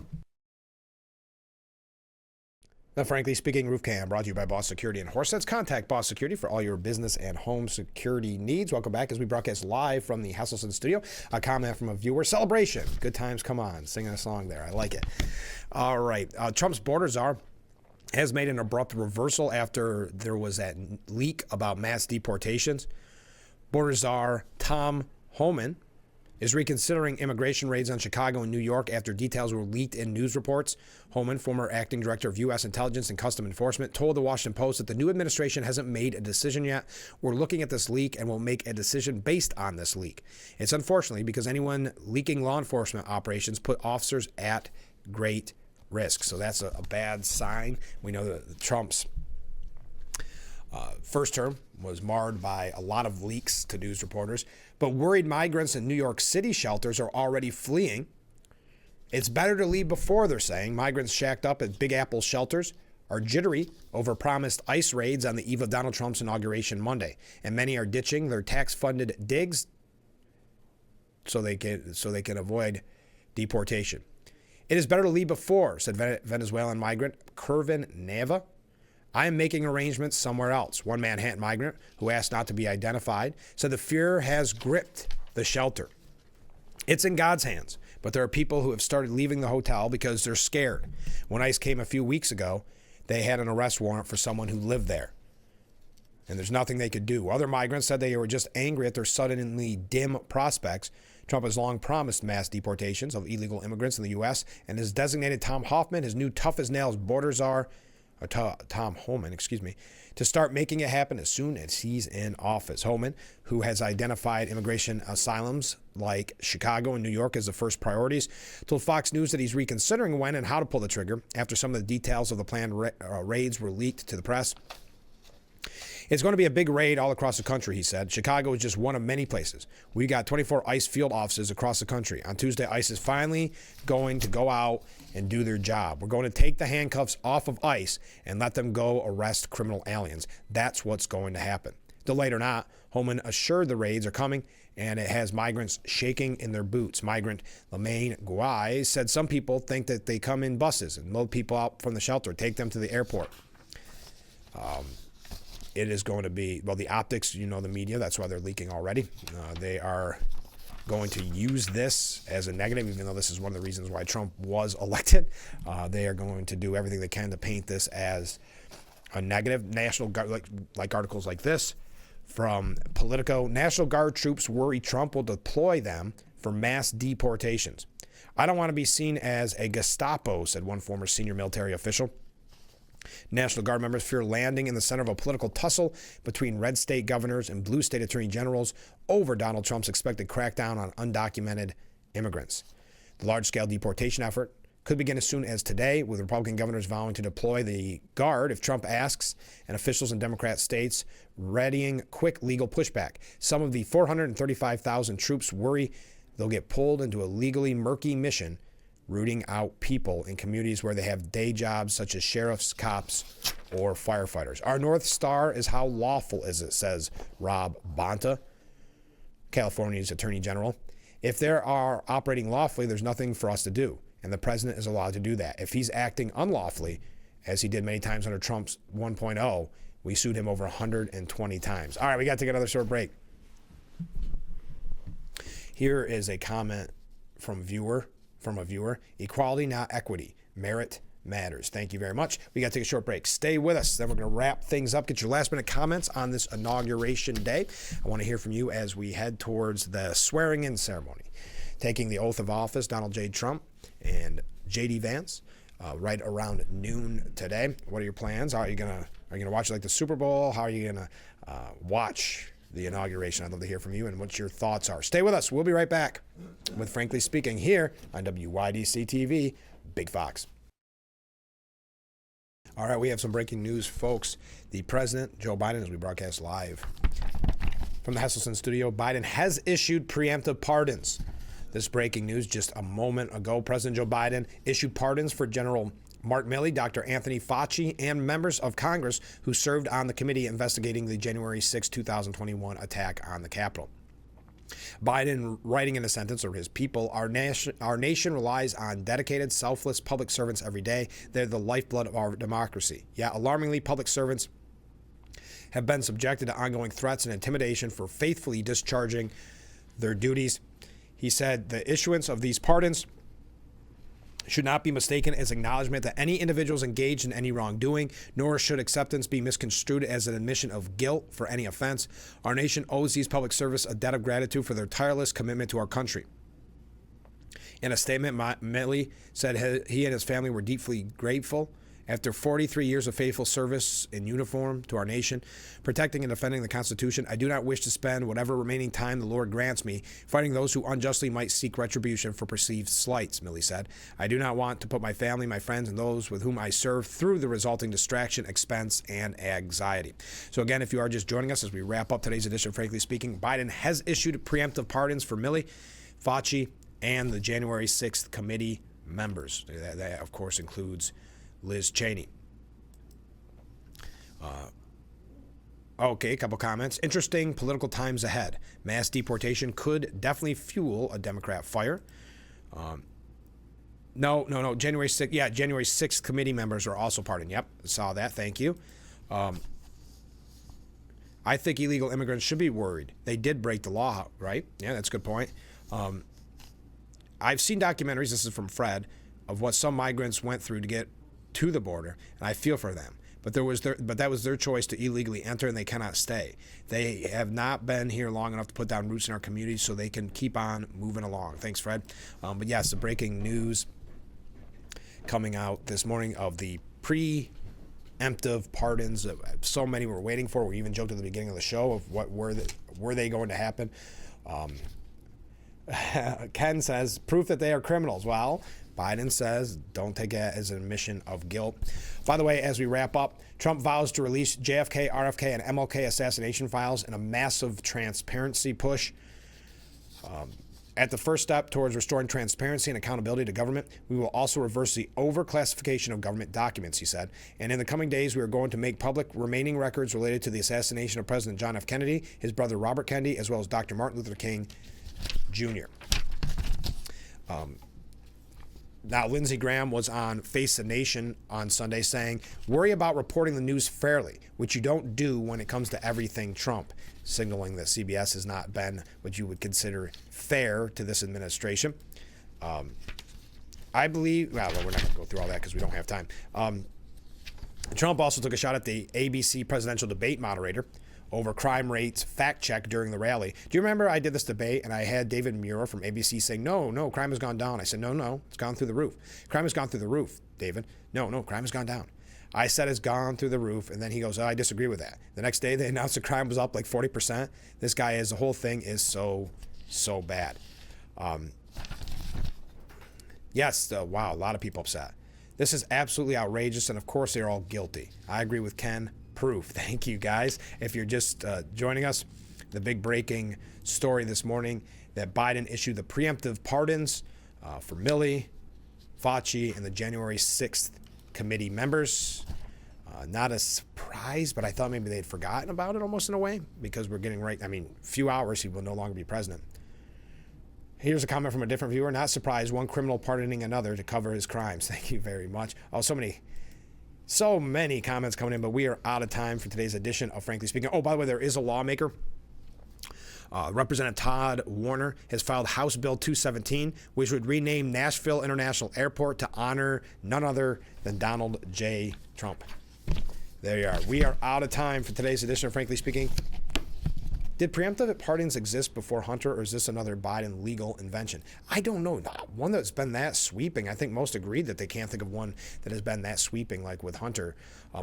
Now, frankly speaking, Roof Cam brought to you by Boss Security and Horseheads. Contact Boss Security for all your business and home security needs. Welcome back as we broadcast live from the Hasselson studio. A comment from a viewer. Celebration. Good times come on. Singing a song there. I like it. All right. Trump's border czar has made an abrupt reversal after there was that leak about mass deportations. Border czar Tom Homan is reconsidering immigration raids on Chicago and New York after details were leaked in news reports. Homan, former acting director of U.S. Intelligence and Custom Enforcement, told the Washington Post that the new administration hasn't made a decision yet. We're looking at this leak and will make a decision based on this leak. It's unfortunately because anyone leaking law enforcement operations put officers at great risk. So that's a bad sign. We know that Trump's First term was marred by a lot of leaks to news reporters, but worried migrants in New York City shelters are already fleeing. It's better to leave before, they're saying. Migrants shacked up at Big Apple shelters are jittery over promised ICE raids on the eve of Donald Trump's inauguration Monday, and many are ditching their tax-funded digs so they can avoid deportation. It is better to leave before, said Venezuelan migrant Kervin Nava. I am making arrangements somewhere else. One Manhattan migrant who asked not to be identified said the fear has gripped the shelter. It's in God's hands, but there are people who have started leaving the hotel because they're scared. When ICE came a few weeks ago, they had an arrest warrant for someone who lived there, and there's nothing they could do. Other migrants said they were just angry at their suddenly dim prospects. Trump has long promised mass deportations of illegal immigrants in the U.S. and has designated Tom Hoffman, his new tough-as-nails border czar, Tom Homan, to start making it happen as soon as he's in office. Homan, who has identified immigration asylums like Chicago and New York as the first priorities, told Fox News that he's reconsidering when and how to pull the trigger after some of the details of the planned raids were leaked to the press. It's going to be a big raid all across the country, he said. Chicago is just one of many places. We got 24 ICE field offices across the country. On Tuesday, ICE is finally going to go out and do their job. We're going to take the handcuffs off of ICE and let them go arrest criminal aliens. That's what's going to happen. Delayed or not, Homan assured the raids are coming, and it has migrants shaking in their boots. Migrant Lemaine Guay said some people think that they come in buses and load people out from the shelter, take them to the airport. It is going to be, well, the optics, the media, that's why they're leaking already. They are going to use this as a negative, even though this is one of the reasons why Trump was elected. They are going to do everything they can to paint this as a negative. National Guard, like articles like this from Politico, National Guard troops worry Trump will deploy them for mass deportations. I don't want to be seen as a Gestapo, said one former senior military official. National Guard members fear landing in the center of a political tussle between red state governors and blue state attorney generals over Donald Trump's expected crackdown on undocumented immigrants. The large-scale deportation effort could begin as soon as today, with Republican governors vowing to deploy the Guard if Trump asks, and officials in Democrat states readying quick legal pushback. Some of the 435,000 troops worry they'll get pulled into a legally murky mission rooting out people in communities where they have day jobs such as sheriffs, cops, or firefighters. Our North Star is how lawful is it, says Rob Bonta, California's Attorney General. If they are operating lawfully, there's nothing for us to do, and the president is allowed to do that. If he's acting unlawfully, as he did many times under Trump's 1.0, we sued him over 120 times. All right, we got to take another short break. Here is a comment from a viewer. Equality, not equity. Merit matters. Thank you very much. We got to take a short break. Stay with us. Then we're going to wrap things up. Get your last minute comments on this inauguration day. I want to hear from you as we head towards the swearing in ceremony. Taking the oath of office, Donald J. Trump and J.D. Vance, right around noon today. What are your plans? Are you gonna watch it like the Super Bowl? How are you gonna watch the inauguration? I'd love to hear from you and what your thoughts are. Stay with us. We'll be right back with Frankly Speaking here on WYDC TV, Big Fox. All right, we have some breaking news, folks. The president, Joe Biden, as we broadcast live from the Hesselson studio, Biden has issued preemptive pardons. This breaking news just a moment ago. President Joe Biden issued pardons for General Mark Milley, Dr. Anthony Fauci, and members of Congress who served on the committee investigating the January 6, 2021 attack on the Capitol. Biden, writing in a sentence, or his people, our nation relies on dedicated, selfless public servants every day. They're the lifeblood of our democracy. Yet, alarmingly, public servants have been subjected to ongoing threats and intimidation for faithfully discharging their duties. He said the issuance of these pardons should not be mistaken as acknowledgement that any individuals engaged in any wrongdoing, nor should acceptance be misconstrued as an admission of guilt for any offense. Our nation owes these public servants a debt of gratitude for their tireless commitment to our country. In a statement, Milley said he and his family were deeply grateful After 43 years of faithful service in uniform to our nation, protecting and defending the Constitution, I do not wish to spend whatever remaining time the Lord grants me fighting those who unjustly might seek retribution for perceived slights, Milley said. I do not want to put my family, my friends, and those with whom I serve through the resulting distraction, expense, and anxiety. So again, if you are just joining us as we wrap up today's edition of Frankly Speaking, Biden has issued preemptive pardons for Milley, Fauci, and the January 6th committee members. That of course, includes Liz Cheney. Okay, a couple comments. Interesting political times ahead. Mass deportation could definitely fuel a Democrat fire. No. January 6th. Yeah, January 6th committee members are also pardoned. Yep, saw that. Thank you. I think illegal immigrants should be worried. They did break the law, right? Yeah, that's a good point. I've seen documentaries, this is from Fred, of what some migrants went through to get to the border, and I feel for them. But that was their choice to illegally enter, and they cannot stay. They have not been here long enough to put down roots in our community, so they can keep on moving along. Thanks, Fred. But yes, the breaking news coming out this morning of the preemptive pardons that so many were waiting for. We even joked at the beginning of the show of what were they going to happen. Ken says proof that they are criminals. Well, Biden says don't take it as an admission of guilt. By the way, as we wrap up, Trump vows to release JFK, RFK, and MLK assassination files in a massive transparency push. At the first step towards restoring transparency and accountability to government, we will also reverse the overclassification of government documents, he said. And in the coming days, we are going to make public remaining records related to the assassination of President John F. Kennedy, his brother Robert Kennedy, as well as Dr. Martin Luther King Jr. Now, Lindsey Graham was on Face the Nation on Sunday saying, worry about reporting the news fairly, which you don't do when it comes to everything Trump, signaling that CBS has not been what you would consider fair to this administration. I believe, well, we're not going to go through all that because we don't have time. Trump also took a shot at the ABC presidential debate moderator over crime rates fact check during the rally. Do you remember I did this debate and I had David Muir from ABC saying, no, crime has gone down. I said, no, it's gone through the roof. Crime has gone through the roof, David. No, crime has gone down. I said it's gone through the roof, and then he goes, I disagree with that. The next day they announced the crime was up like 40%. This guy the whole thing is so bad. Yes, wow, a lot of people upset. This is absolutely outrageous, and of course they're all guilty. I agree with Ken. Proof. Thank you, guys. If you're just joining us, the big breaking story this morning that Biden issued the preemptive pardons for Milley, Fauci, and the January 6th committee members. Not a surprise, but I thought maybe they'd forgotten about it almost in a way because we're getting right. I mean, few hours he will no longer be president. Here's a comment from a different viewer. Not surprised, one criminal pardoning another to cover his crimes. Thank you very much. Oh, so many comments coming in, but we are out of time for today's edition of Frankly Speaking. Oh, by the way, there is a lawmaker. Representative Todd Warner has filed House Bill 217, which would rename Nashville International Airport to honor none other than Donald J. Trump. There you are. We are out of time for today's edition of Frankly Speaking. Did preemptive pardons exist before Hunter, or is this another Biden legal invention? I don't know. One that's been that sweeping. I think most agreed that they can't think of one that has been that sweeping like with Hunter.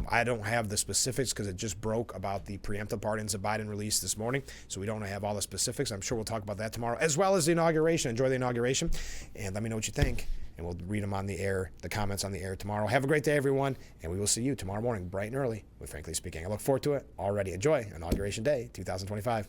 I don't have the specifics because it just broke about the preemptive pardons that Biden released this morning, so we don't have all the specifics. I'm sure we'll talk about that tomorrow, as well as the inauguration. Enjoy the inauguration, and let me know what you think, and we'll read them on the air, the comments on the air tomorrow. Have a great day, everyone, and we will see you tomorrow morning, bright and early, with Frankly Speaking. I look forward to it already. Enjoy Inauguration Day 2025.